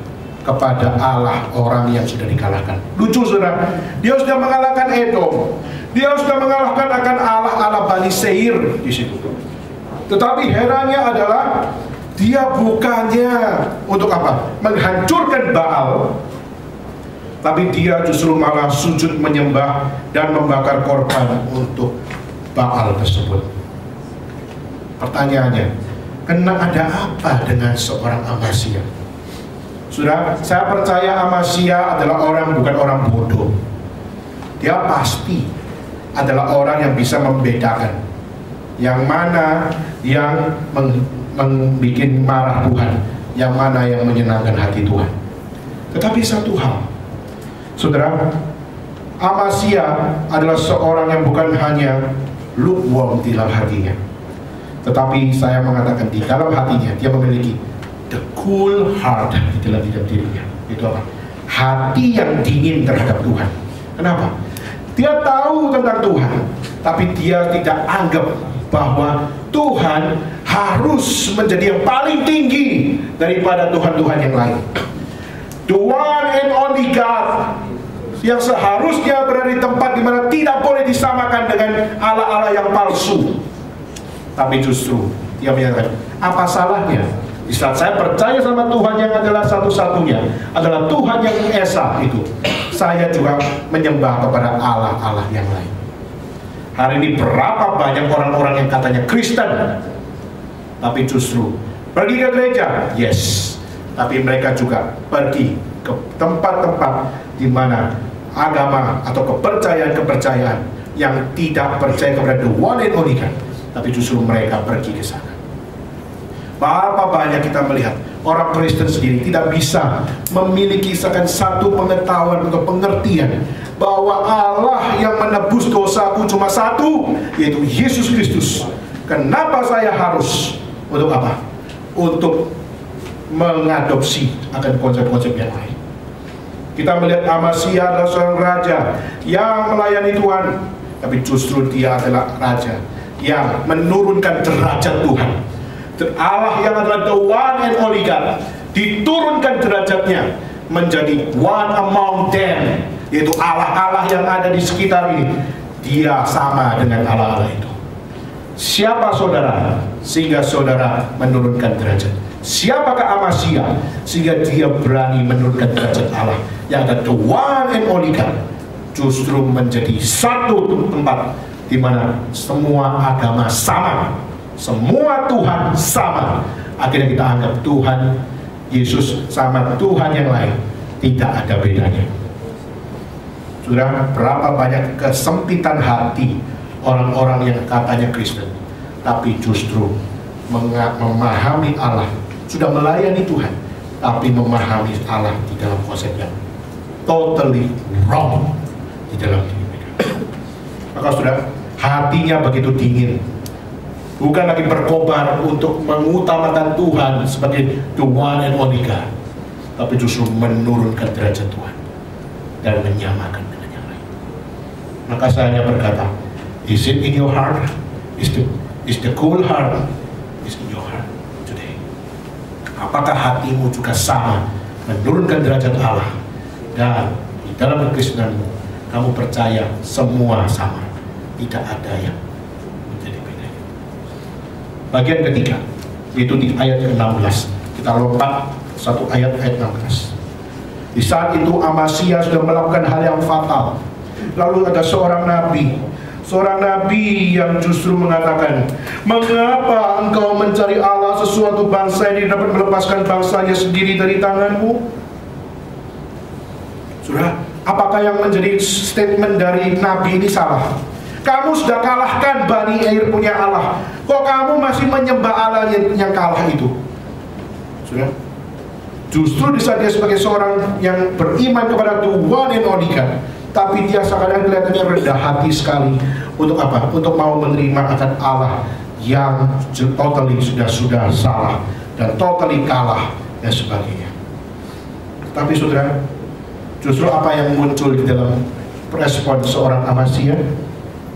kepada Allah orang yang sudah dikalahkan. Lucu saudara, dia sudah mengalahkan Edom, dia sudah mengalahkan akan Allah Bani Seir di situ. Tetapi herannya adalah dia bukannya untuk apa? Menghancurkan Baal, tapi dia justru malah sujud menyembah dan membakar korban untuk Baal tersebut. Pertanyaannya, ada apa dengan seorang Amasya? Sudah, saya percaya Amasya adalah bukan orang bodoh. Dia pasti adalah orang yang bisa membedakan yang mana yang membuat marah Tuhan, yang mana yang menyenangkan hati Tuhan. Tetapi satu hal, saudara, Amasya adalah seorang yang bukan hanya lukewarm di dalam hatinya, tetapi saya mengatakan di dalam hatinya dia memiliki the cool heart di dalam dirinya. Itu apa? Hati yang dingin terhadap Tuhan. Kenapa? Dia tahu tentang Tuhan, tapi dia tidak anggap bahwa Tuhan harus menjadi yang paling tinggi daripada Tuhan-Tuhan yang lain. The one and only God yang seharusnya berada di tempat di mana tidak boleh disamakan dengan Allah-Allah yang palsu. Tapi justru dia menyatakan, apa salahnya di saat saya percaya sama Tuhan yang adalah satu-satunya, adalah Tuhan yang Esa itu, saya juga menyembah kepada Allah-Allah yang lain. Hari ini berapa banyak orang-orang yang katanya Kristen, tapi justru pergi ke gereja, yes, tapi mereka juga pergi ke tempat-tempat di mana agama atau kepercayaan-kepercayaan yang tidak percaya kepada the one and only God, tapi justru mereka pergi ke sana. Berapa banyak kita melihat orang Kristen sendiri tidak bisa memiliki satu pengetahuan atau pengertian bahwa Allah yang menebus dosaku cuma satu, yaitu Yesus Kristus. Kenapa saya harus? Untuk apa? Untuk mengadopsi akan konsep-konsep yang lain. Kita melihat Amasya adalah seorang raja yang melayani Tuhan, tapi justru dia adalah raja yang menurunkan derajat Tuhan. Allah yang adalah the one and only God diturunkan derajatnya menjadi one among them, yaitu Allah-Allah yang ada di sekitar ini. Dia sama dengan Allah-Allah itu. Siapa saudara sehingga saudara menurunkan derajat? Siapakah Amasya sehingga dia berani menurunkan derajat Allah yang ada the one and only God, justru menjadi satu tempat di mana semua agama sama, semua Tuhan sama. Akhirnya kita anggap Tuhan Yesus sama Tuhan yang lain, tidak ada bedanya. Saudara, berapa banyak kesempitan hati orang-orang yang katanya Kristen, tapi justru memahami Allah, sudah melayani Tuhan, tapi memahami Allah di dalam konsep yang totally wrong di dalam diri mereka. Maka saudara, hatinya begitu dingin, bukan lagi berkobar untuk mengutamakan Tuhan sebagai the one and only God, tapi justru menurunkan derajat Tuhan dan menyamakan dengan yang lain. Maka saya berkata, is it in your heart? Is the cool heart is in your heart today? Apakah hatimu juga sama menurunkan derajat Allah, dan di dalam kekristenanmu kamu percaya semua sama, tidak ada yang menjadi beda? Bagian ketiga, itu di ayat ke-16. Kita lompat satu ayat 16. Di saat itu Amasya sudah melakukan hal yang fatal. Lalu ada seorang nabi yang justru mengatakan, mengapa engkau mencari Allah sesuatu bangsa yang dapat melepaskan bangsanya sendiri dari tanganmu? Saudara, apakah yang menjadi statement dari nabi ini salah? Kamu sudah kalahkan Bani Air punya Allah, kok kamu masih menyembah Allah yang kalah itu? Saudara, justru di saat dia sebagai seorang yang beriman kepada Tuhan yang only God, tapi dia sekarang kelihatannya rendah hati sekali. Untuk apa? Untuk mau menerima akan Allah yang totally sudah salah dan totally kalah dan sebagainya. Tapi saudara, justru apa yang muncul di dalam respon seorang Amasya?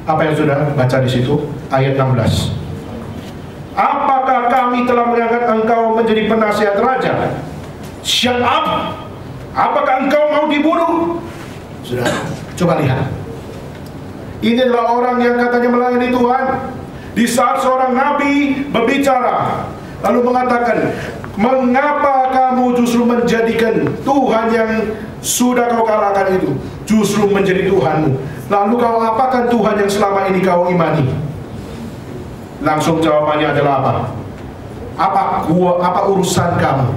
Apa yang sudah baca di situ? Ayat 16. Apakah kami telah mengangkat engkau menjadi penasihat raja? Shut up! Apakah engkau mau dibunuh? Sudah, coba lihat. Ini adalah orang yang katanya melayani Tuhan. Di saat seorang nabi berbicara, lalu mengatakan, mengapa kamu justru menjadikan Tuhan yang sudah kau kalahkan itu justru menjadi Tuhanmu? Lalu kau apakan Tuhan yang selama ini kau imani? Langsung jawabannya adalah apa? Apa urusan kamu?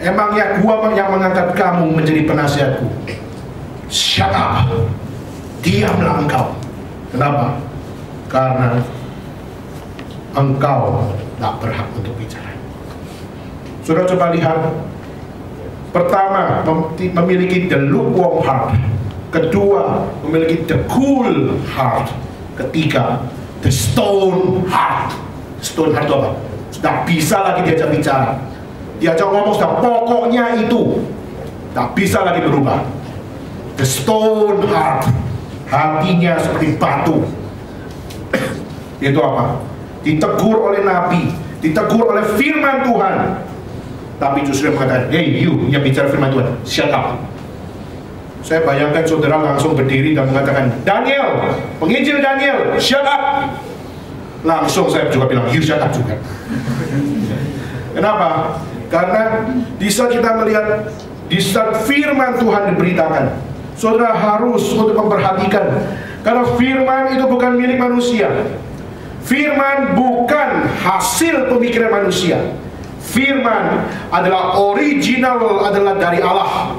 Emangnya gua yang mengangkat kamu menjadi penasihatku? Shut up! Diamlah engkau. Kenapa? Karena engkau tak berhak untuk bicara. Sudah coba lihat. Pertama, memiliki the lukewarm heart. Kedua, memiliki the cool heart. Ketiga, the stone heart. Stone heart itu apa? Sudah bisa lagi diajak bicara, diajak ngomong, sudah pokoknya itu tak bisa lagi berubah. The stone heart, hatinya seperti batu. Itu apa? Ditegur oleh nabi, ditegur oleh firman Tuhan, tapi justru mengatakan, hey you yang bicara firman Tuhan, shut up. Saya bayangkan saudara langsung berdiri dan mengatakan, Daniel, penginjil Daniel, shut up. Langsung saya juga bilang, you shut up juga. Kenapa? Karena di saat kita melihat, di saat firman Tuhan diberitakan, saudara harus untuk memperhatikan, karena firman itu bukan milik manusia. Firman bukan hasil pemikiran manusia. Firman adalah original, adalah dari Allah.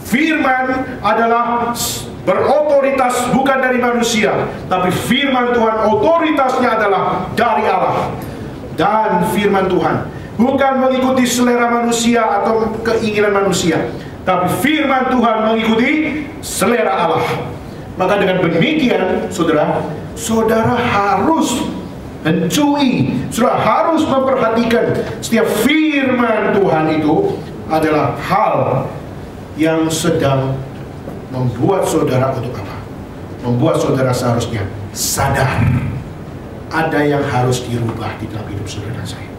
Firman adalah berotoritas bukan dari manusia, tapi firman Tuhan otoritasnya adalah dari Allah. Dan firman Tuhan bukan mengikuti selera manusia atau keinginan manusia, tapi firman Tuhan mengikuti selera Allah. Maka dengan demikian, saudara harus mencui, saudara harus memperhatikan setiap firman Tuhan itu adalah hal yang sedang membuat saudara untuk apa? Membuat saudara seharusnya sadar ada yang harus dirubah di dalam hidup saudara dan saya.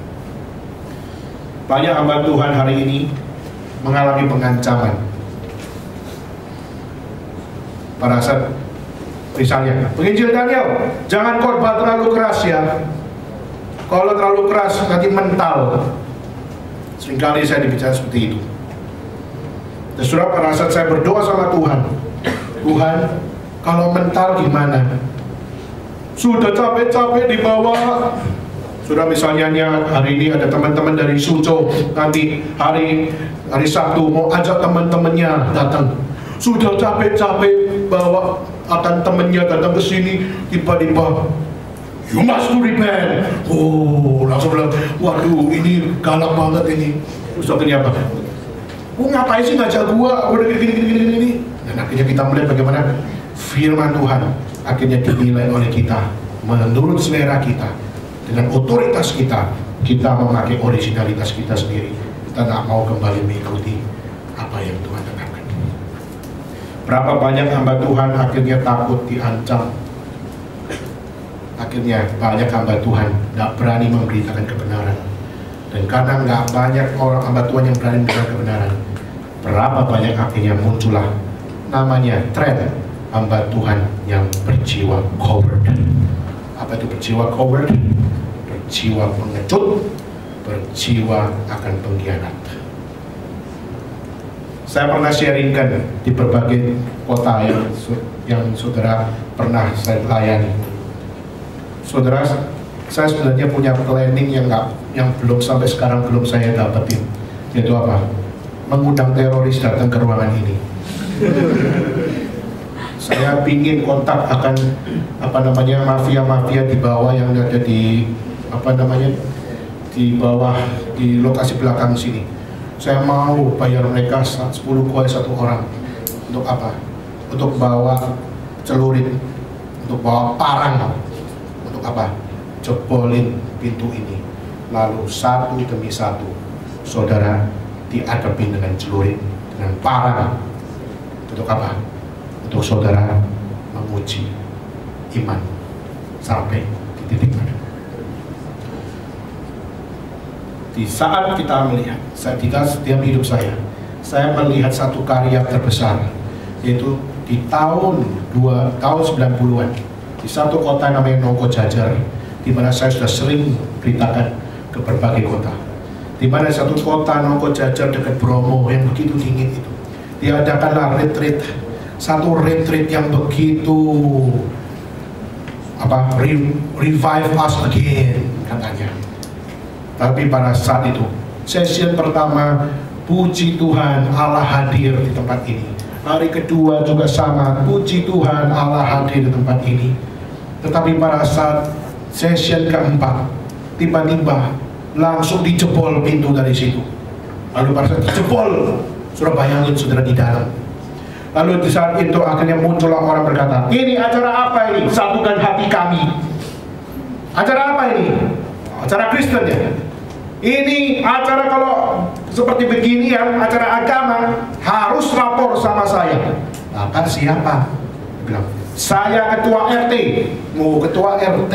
Banyak hamba Tuhan hari ini mengalami pengancaman pada saat misalnya penginjil Daniel, jangan khotbah terlalu keras ya, kalau terlalu keras nanti mental. Seringkali saya dibicara seperti itu. Dan saudara, pada saat saya berdoa sama Tuhan, Tuhan kalau mental gimana? Sudah capek-capek di bawah. Sudah misalnya hari ini ada teman-teman dari Suzhou, nanti hari Sabtu mau ajak teman-temannya datang. Sudah capek-capek bawa akan temannya datang ke sini, tiba-tiba you must to repent. Oh, langsung bilang, waduh ini galak banget ini. Terus akhirnya apa? Oh ngapain sih ngajak gua? Udah gini. Dan akhirnya kita melihat bagaimana firman Tuhan akhirnya dinilai oleh kita menurut selera kita, dengan otoritas kita memakai originalitas kita sendiri. Kita nggak mau kembali mengikuti apa yang Tuhan tetapkan. Berapa banyak hamba Tuhan akhirnya takut diancam. Akhirnya banyak hamba Tuhan nggak berani memberitakan kebenaran. Dan karena nggak banyak orang hamba Tuhan yang berani memberitakan kebenaran, berapa banyak akhirnya muncullah namanya tren hamba Tuhan yang berjiwa coward. Apa itu berjiwa coward? Berjiwa pengecut, berjiwa akan pengkhianat. Saya pernah sharingkan di berbagai kota yang saudara pernah saya layani. Saudara, saya sebenarnya punya planning yang belum sampai sekarang belum saya dapetin, yaitu apa? Mengundang teroris datang ke ruangan ini. Saya pingin kontak akan mafia-mafia di bawah yang ada di di bawah di lokasi belakang sini. Saya mau bayar mereka 10 koi 1 orang. Untuk apa? Untuk bawa celurit, untuk bawa parang. Untuk apa? Jebolin pintu ini. Lalu satu demi satu saudara dihadapin dengan celurit, dengan parang. Untuk apa? Untuk saudara menguji iman sampai di titik mana. Di saat kita melihat, setiap hidup saya melihat satu karya terbesar, yaitu di tahun 90-an di satu kota namanya Nongko Jajar, di mana saya sudah sering beritakan ke berbagai kota, di mana satu kota Nongko Jajar dekat Bromo yang begitu dingin itu diadakanlah retreat, satu retreat yang begitu revive us again katanya. Tapi pada saat itu session pertama, puji Tuhan Allah hadir di tempat ini. Hari kedua juga sama, puji Tuhan Allah hadir di tempat ini. Tetapi pada saat session keempat, tiba-tiba langsung dijebol pintu dari situ. Lalu pada saat dijebol, sudah bayangin saudara di dalam. Lalu di saat itu akhirnya muncullah orang berkata, ini acara apa ini? Satukan hati kami. Acara apa ini? Acara Kristen ya? Ini acara kalau seperti begini ya, acara agama, harus lapor sama saya. Lapor siapa? Dia bilang, saya ketua RT. Mau ketua RT.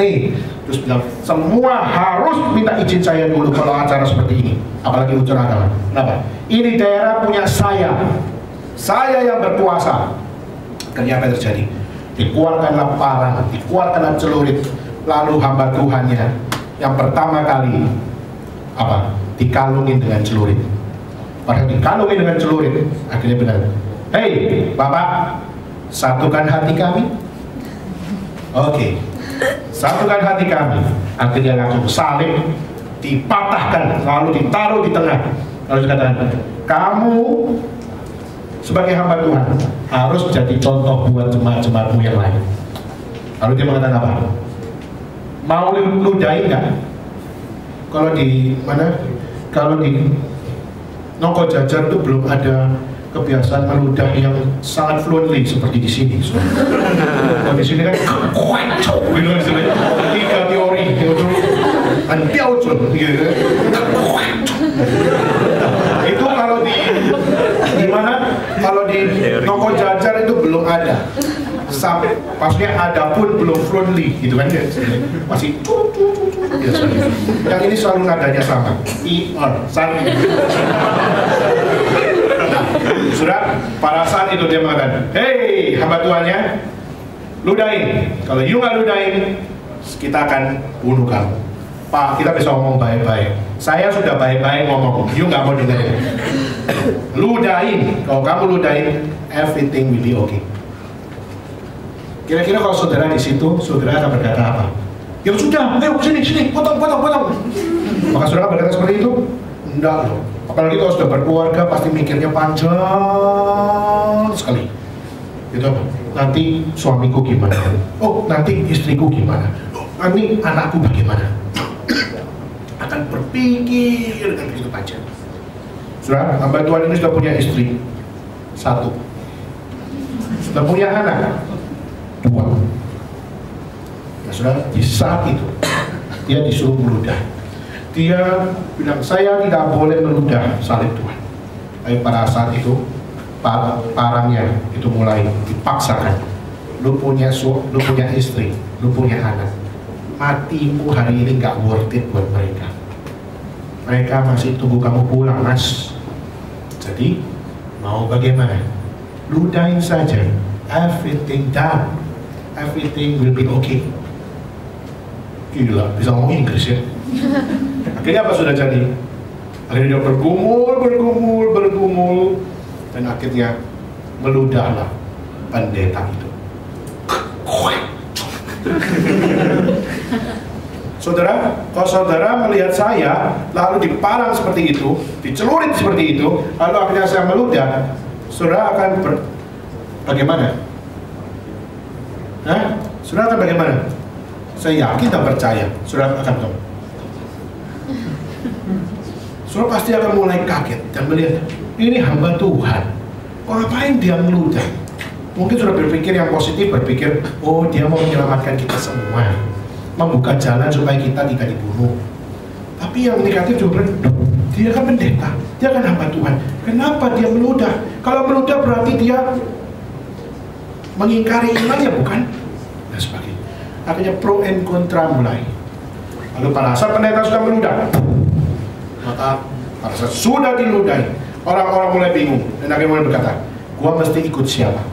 Terus bilang, semua harus minta izin saya dulu kalau acara seperti ini. Apalagi unsur agama. Kenapa? Ini daerah punya saya. Saya yang berkuasa. Akhirnya apa yang terjadi? Dikeluarkanlah parang, dikeluarkanlah celurit. Lalu hamba Tuhannya yang pertama kali apa? Dikalungin dengan celurit. Padahal dikalungin dengan celurit, akhirnya bilang, hei Bapak, satukan hati kami. Oke, satukan hati kami. Akhirnya langsung salib dipatahkan, lalu ditaruh di tengah. Lalu dikatakan, kamu sebagai hamba Tuhan harus jadi contoh buat jemaat-jemaatmu yang lain. Lalu dia mengatakan apa? Mau ludahin nggak? Kalau di mana? Kalau di Nongko Jajar itu belum ada kebiasaan meludah yang sangat fluently seperti di sini. Kalau di sini kan, tiga teori. Antiaucun gitu. Itu kalau di mana? Kalau di toko jajar itu belum ada. Maksudnya ada pun belum friendly gitu kan ya. Masih gitu. Yang ini selalu nadanya sama. San. Nah, sudah pada saat itu dia mengatakan, "Hei, hamba tuannya, ludahin. Kalau you nggak ludahin, kita akan bunuh kamu." Pak, kita bisa ngomong baik-baik. Saya sudah baik-baik ngomong, you nggak mau dengerin. Ludahin. Kalau kamu ludahin, everything will be okay. Kira-kira kalau saudara di situ, saudara akan berkata apa? Ya sudah, ayo sini, potong. Maka saudara berkata seperti itu? Enggak loh. Apalagi kalau sudah berkeluarga, pasti mikirnya panjang sekali. Gitu apa? Nanti suamiku gimana? Oh, nanti istriku gimana? Nanti anakku bagaimana? Akan berpikir dengan begitu panjang. Saudara, hamba Tuhan ini sudah punya istri 1, sudah punya anak 2. Nah, saudara, di saat itu dia disuruh meludah. Dia bilang, saya tidak boleh meludah salib Tuhan. Tapi pada saat itu parangnya itu mulai dipaksakan. Lu punya istri, lu punya anak. Matimu hari ini nggak worth it buat mereka. Mereka masih tunggu kamu pulang, Mas. Jadi mau bagaimana? Ludahin saja. Everything done. Everything will be okay. Gila, bisa ngomong Inggris ya. Akhirnya apa sudah jadi? Akhirnya dia bergumul, dan akhirnya meludahlah pendeta itu. Saudara, kalau saudara melihat saya lalu diparang seperti itu, dicelurit seperti itu, lalu akhirnya saya meludah, saudara akan bagaimana? Saudara akan bagaimana? Saya yakin dan percaya, saudara akan tahu. Saudara pasti akan mulai kaget dan melihat, ini hamba Tuhan, kok ngapain dia meludah? Mungkin sudah berpikir yang positif, berpikir, oh dia mau menyelamatkan kita semua, membuka jalan supaya kita tidak dibunuh. Tapi yang negatif juga dia kan pendeta, dia kan hamba Tuhan. Kenapa dia meludah? Kalau meludah berarti dia mengingkari imannya, bukan? Dan sebagainya. Akhirnya pro and kontra mulai. Lalu pada saat pendeta sudah meludah, maka pada saat sudah diludahi, orang-orang mulai bingung dan akhirnya mulai berkata, gua mesti ikut siapa?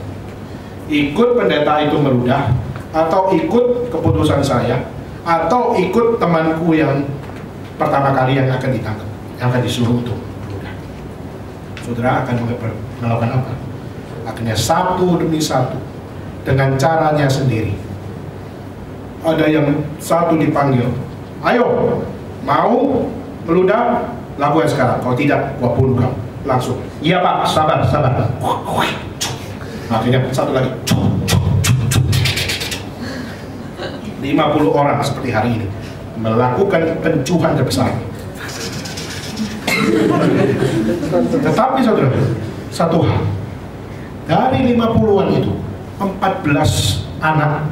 Ikut pendeta itu meludah, atau ikut keputusan saya, atau ikut temanku yang pertama kali yang akan ditangkap, yang akan disuruh untuk meludah. Saudara akan melakukan apa? Akhirnya satu demi satu dengan caranya sendiri. Ada yang satu dipanggil, ayo, mau meludah, lakukan sekarang. Kalau tidak, gua bunuh kamu. Langsung, iya Pak, sabar. Akhirnya satu lagi, 50 orang seperti hari ini melakukan pencuhan terbesar. Tetapi saudara, satu hal, dari 50-an itu 14 anak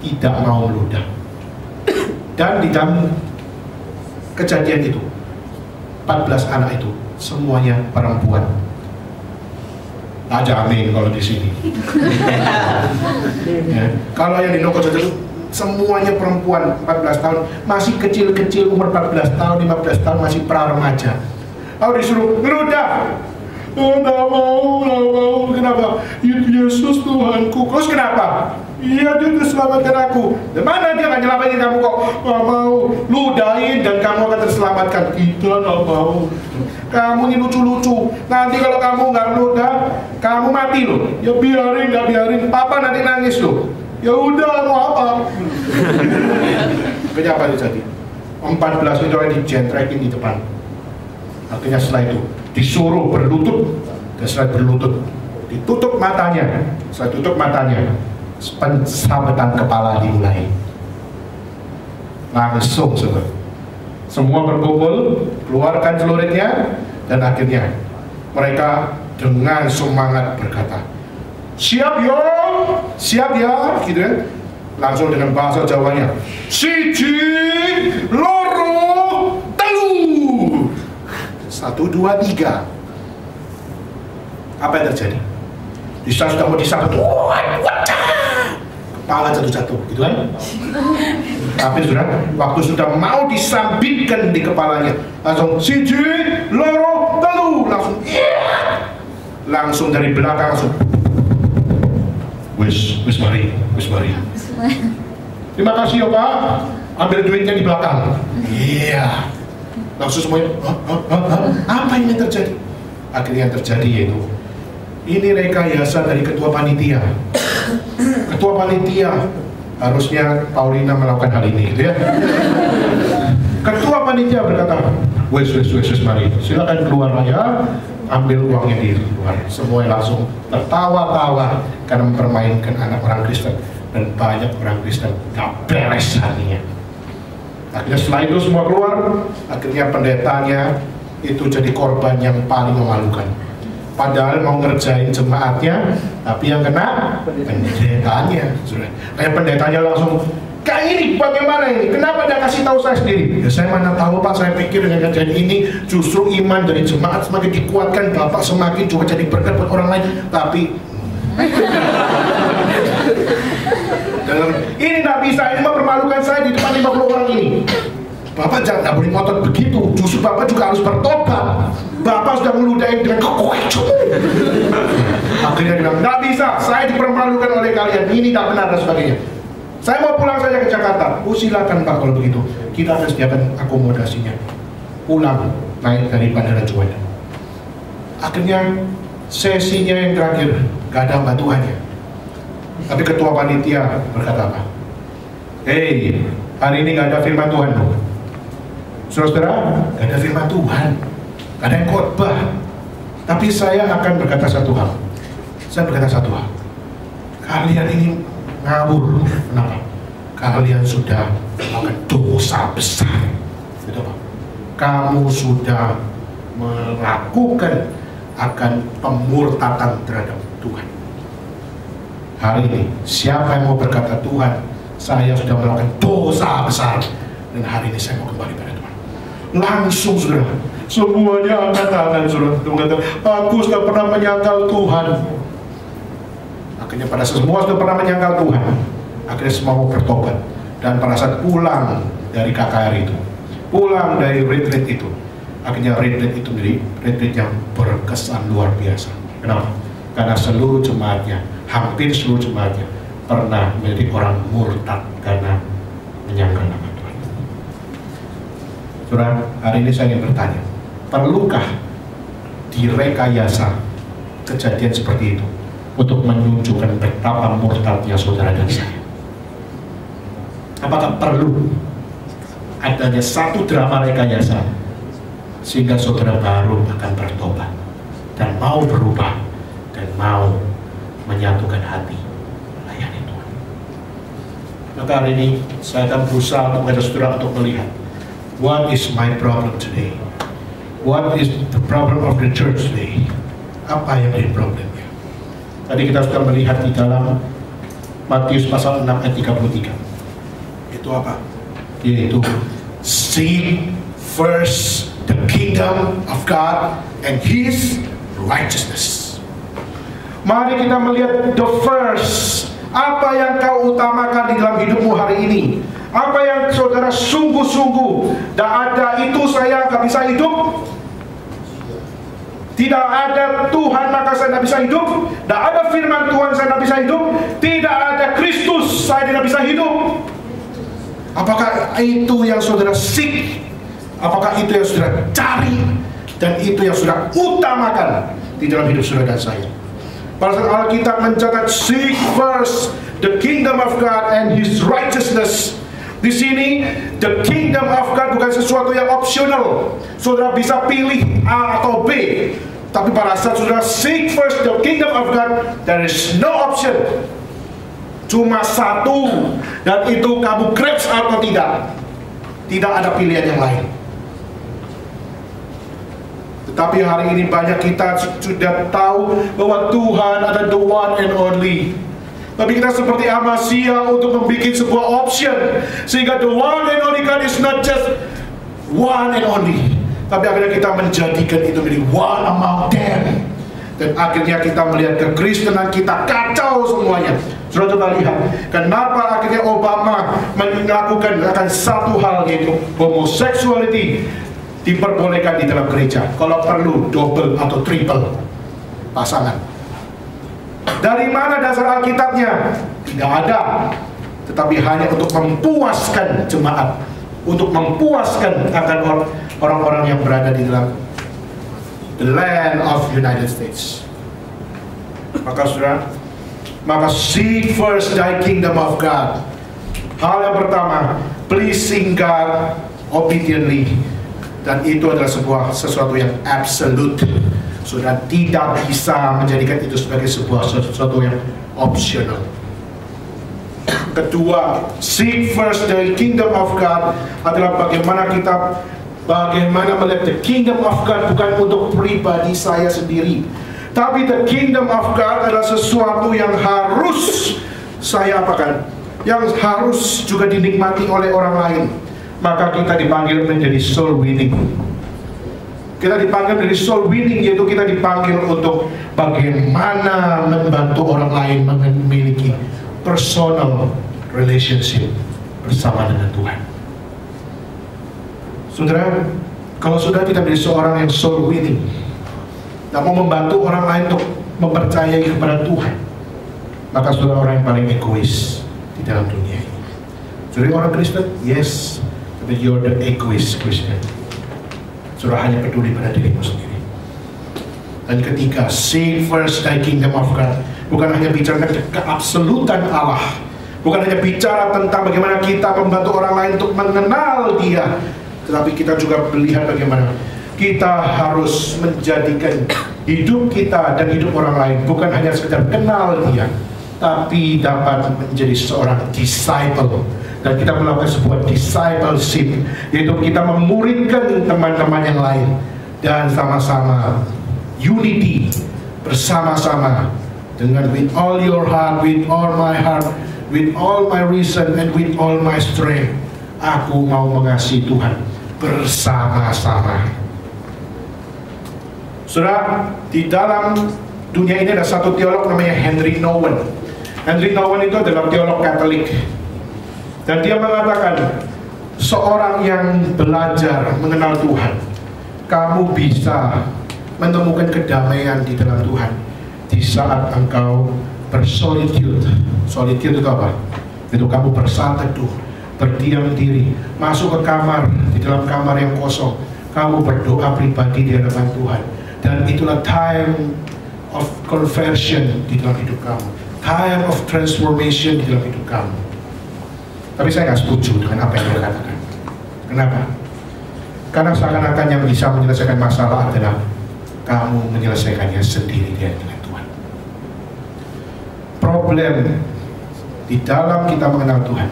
tidak mau meludah. Dan di dalam kejadian itu 14 anak itu semuanya perempuan. Aja amin kalau di sini. Ya. Kalau yang di Noko itu semuanya perempuan 14 tahun, masih kecil-kecil, umur 14 tahun, 15 tahun, masih pra-remaja. Lalu disuruh ngeludah. Nggak mau, kenapa? Yesus Tuhanku. Terus kenapa? Iya, dia terselamatkan aku. Dan mana dia nggak nyelamatin kamu kok? Nggak mau, ludahin dan kamu akan terselamatkan. Kita nggak mau. Kamu ini lucu-lucu. Nanti kalau kamu nggak ludah, kamu mati loh. Ya biarin, nggak biarin. Papa nanti nangis loh. Ya udah, mau apa? Akhirnya apa terjadi? 14 itu yang dijentrekin di depan. Akhirnya setelah itu disuruh berlutut, dan setelah berlutut ditutup matanya. Setelah tutup matanya, pensabetan kepala dimulai. Langsung semua berkumpul, keluarkan celuritnya, dan akhirnya mereka dengan semangat berkata, siap ya, gitu ya. langsung dengan bahasa Jawanya, siji, loro, telu. 1, 2, 3. Apa yang terjadi? Bisa sudah mau disambut, kepala jatuh-jatuh, gitu kan? Tapi waktu sudah mau disambitkan di kepalanya, langsung siji, loro, telu, langsung dari belakang langsung, wis mari. Terima kasih ya Pak, ambil duitnya di belakang. Iya. Langsung semuanya, apa ini yang terjadi? Akhirnya yang terjadi yaitu, ini rekayasa dari ketua panitia. Ketua panitia, harusnya Paulina melakukan hal ini, gitu ya. Ketua panitia berkata, wes mari, silakan keluar ya, ambil uangnya di luar. Semua langsung tertawa-tawa karena mempermainkan anak orang Kristen, dan banyak orang Kristen gak beres hatinya. Akhirnya setelah itu semua keluar, akhirnya pendetanya itu jadi korban yang paling memalukan. Padahal mau ngerjain jemaatnya, tapi yang kena pendetanya. Kayak pendetanya langsung, kayak ini bagaimana ini? Kenapa dia kasih tahu saya sendiri? Ya saya mana tahu Pak, saya pikir dengan kejadian ini justru iman dari jemaat semakin dikuatkan, Bapak semakin juga jadi berkat buat orang lain. Tapi ini nggak bisa, ini mempermalukan saya di depan 50 orang ini. Bapak jangan boleh ngotot begitu, justru Bapak juga harus bertobat. Bapak sudah meludahin dengan kekuatan. Akhirnya dia bilang, nggak bisa, saya dipermalukan oleh kalian, ini tidak benar dan sebagainya. Saya mau pulang saja ke Jakarta. Oh silakan Pak, kalau begitu kita akan sediakan akomodasinya. Pulang naik dari Bandara Juanda. Akhirnya sesinya yang terakhir gak ada bantuannya. Tapi ketua panitia berkata apa? Hei, hari ini gak ada firman Tuhan dong. Saudara, gak ada firman Tuhan, gak ada yang khotbah. Tapi saya akan berkata satu hal. Saya berkata satu hal. Kalian ini ngawur. Kenapa? Kalian sudah melakukan dosa besar. Itu apa? Kamu sudah melakukan akan pemurtatan terhadap Tuhan. Hari ini siapa yang mau berkata, Tuhan, saya sudah melakukan dosa besar dan hari ini saya mau kembali pada Tuhan. Langsung saudara, semuanya angkat tangan saudara. Aku sudah pernah menyangkal Tuhan. Akhirnya pada semua sudah pernah menyangkal Tuhan. Akhirnya semua mau bertobat. Dan pada saat pulang dari KKR itu, pulang dari retreat itu, akhirnya retreat itu menjadi retreat yang berkesan luar biasa. Kenapa? Karena seluruh jemaatnya, hampir seluruh jemaatnya pernah menjadi orang murtad karena menyangkal nama Tuhan. Saudara, hari ini saya ingin bertanya, perlukah direkayasa kejadian seperti itu untuk menunjukkan betapa murtadnya saudara dan saya? Apakah perlu adanya satu drama rekayasa sehingga saudara baru akan bertobat dan mau berubah dan mau menyatukan hati melayani Tuhan? Maka hari ini saya akan berusaha untuk mengajak saudara untuk melihat, what is my problem today? What is the problem of the church today? Apa yang jadi problemnya? Tadi kita sudah melihat di dalam Matius pasal 6 ayat 33. Itu apa? Yaitu seek first the kingdom of God and His righteousness. Mari kita melihat the first. Apa yang kau utamakan di dalam hidupmu hari ini? Apa yang saudara sungguh-sungguh, tidak ada itu saya gak bisa hidup. Tidak ada Tuhan maka saya tidak bisa hidup. Tidak ada firman Tuhan saya tidak bisa hidup. Tidak ada Kristus saya tidak bisa hidup. Apakah itu yang saudara seek? Apakah itu yang saudara cari? Dan itu yang saudara utamakan di dalam hidup saudara dan saya? Pada saat Alkitab mencatat seek first the kingdom of God and His righteousness. Di sini the kingdom of God bukan sesuatu yang optional. Saudara bisa pilih A atau B. Tapi pada saat saudara seek first the kingdom of God, there is no option. Cuma satu, dan itu kamu grabs atau tidak. Tidak ada pilihan yang lain. Tetapi hari ini banyak kita sudah tahu bahwa Tuhan ada the one and only. Tapi kita seperti Amasya untuk membuat sebuah option, sehingga the one and only God is not just one and only, tapi akhirnya kita menjadikan itu menjadi one among them. Dan akhirnya kita melihat kekristenan kita kacau semuanya. Sudah coba lihat, kenapa akhirnya Obama melakukan akan satu hal, yaitu homoseksuality diperbolehkan di dalam gereja. Kalau perlu double atau triple pasangan. Dari mana dasar Alkitabnya? Tidak ada. Tetapi hanya untuk memuaskan jemaat, untuk memuaskan akan orang-orang yang berada di dalam the land of United States. Maka saudara, seek first thy kingdom of God. Hal yang pertama, pleasing God obediently. Dan itu adalah sesuatu yang absolute. Saudara tidak bisa menjadikan itu sebagai sesuatu yang optional. Kedua, seek first the kingdom of God adalah bagaimana melihat the kingdom of God bukan untuk pribadi saya sendiri, tapi the kingdom of God adalah sesuatu yang harus saya apakan, yang harus juga dinikmati oleh orang lain. Maka kita dipanggil menjadi soul winning. Kita dipanggil dari soul winning, yaitu kita dipanggil untuk bagaimana membantu orang lain memiliki personal relationship bersama dengan Tuhan. Saudara, kalau saudara tidak menjadi seorang yang soul winning, tidak mau membantu orang lain untuk mempercayai kepada Tuhan, maka saudara orang yang paling egois di dalam dunia ini. Saudara orang Kristen, yes, tapi you're the egoist Christian. Saudara hanya peduli pada dirimu sendiri. Dan ketika seek first thy kingdom of God, bukan hanya bicara tentang keabsolutan Allah, bukan hanya bicara tentang bagaimana kita membantu orang lain untuk mengenal Dia, tetapi kita juga melihat bagaimana kita harus menjadikan hidup kita dan hidup orang lain bukan hanya sekedar kenal Dia, tapi dapat menjadi seorang disciple. Dan kita melakukan sebuah discipleship, yaitu kita memuridkan teman-teman yang lain dan sama-sama unity, bersama-sama dengan with all your heart, with all my heart, with all my reason, and with all my strength. Aku mau mengasihi Tuhan bersama-sama. Saudara, di dalam dunia ini ada satu teolog namanya Henry Nouwen. Henry Nouwen itu adalah teolog Katolik. Dan dia mengatakan, seorang yang belajar mengenal Tuhan, kamu bisa menemukan kedamaian di dalam Tuhan di saat engkau bersolitude. Solitude itu apa? Itu kamu bersantai teduh, berdiam diri, masuk ke kamar, di dalam kamar yang kosong, kamu berdoa pribadi di hadapan Tuhan. Dan itulah time of conversion di dalam hidup kamu, time of transformation di dalam hidup kamu. Tapi saya nggak setuju dengan apa yang dia katakan. Kenapa? Karena seakan-akan yang bisa menyelesaikan masalah adalah kamu menyelesaikannya sendiri dengan Tuhan. Problem di dalam kita mengenal Tuhan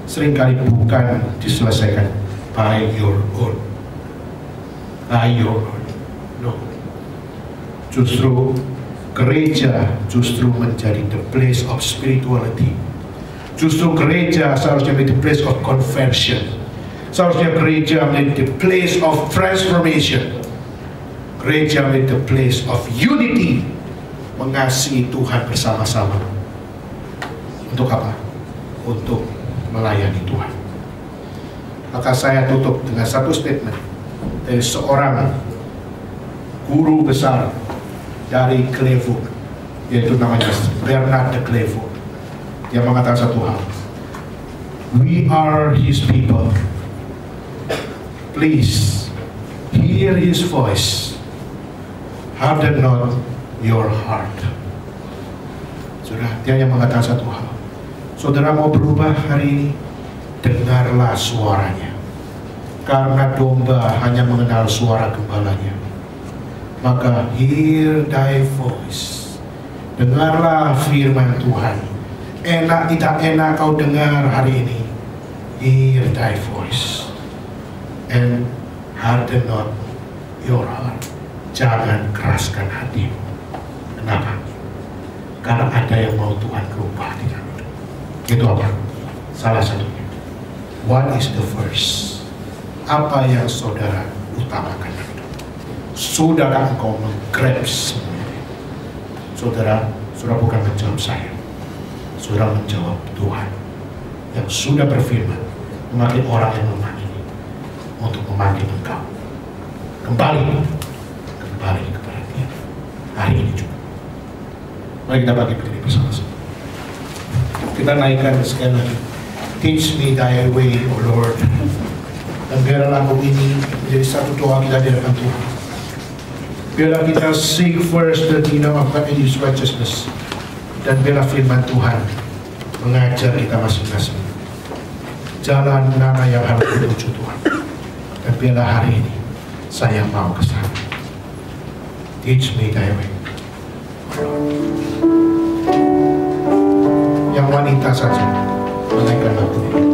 seringkali bukan diselesaikan by your own. No. Justru gereja menjadi the place of spirituality. Justru gereja seharusnya menjadi the place of conversion. Seharusnya gereja menjadi the place of transformation. Gereja menjadi the place of unity, mengasihi Tuhan bersama-sama. Untuk apa? Untuk melayani Tuhan. Maka saya tutup dengan satu statement dari seorang guru besar dari Clairvaux, yaitu namanya Bernard de Clairvaux. Dia mengatakan satu hal, we are His people, please hear His voice, harden not your heart. Saudara, dia hanya mengatakan satu hal, saudara mau berubah hari ini, dengarlah suaranya, karena domba hanya mengenal suara gembalanya. Maka hear thy voice, dengarlah firman Tuhan. Enak tidak enak kau dengar hari ini, hear thy voice and harden not your heart. Jangan keraskan hatimu. Kenapa? Karena ada yang mau Tuhan ubah di Itu apa? Salah satunya. What is the first? Apa yang saudara utamakan itu? Sudahkah engkau menggrab semuanya? Saudara bukan menjawab saya. Saudara menjawab Tuhan yang sudah berfirman memanggil orang yang lemah ini untuk memanggil engkau. Kembali kepada Dia hari ini juga. Mari kita bagi begini bersama-sama. Kita naikkan sekali lagi. Teach me thy way, O Lord. Dan biarlah lagu ini menjadi satu doa kita di hadapan Tuhan. Biarlah kita seek first the kingdom of God and His righteousness. Dan biarlah firman Tuhan mengajar kita masing-masing jalan mana yang harus dituju Tuhan. Dan biarlah hari ini saya mau ke sana. Teach me thy way. Yang wanita saja menaikkan lagu ini.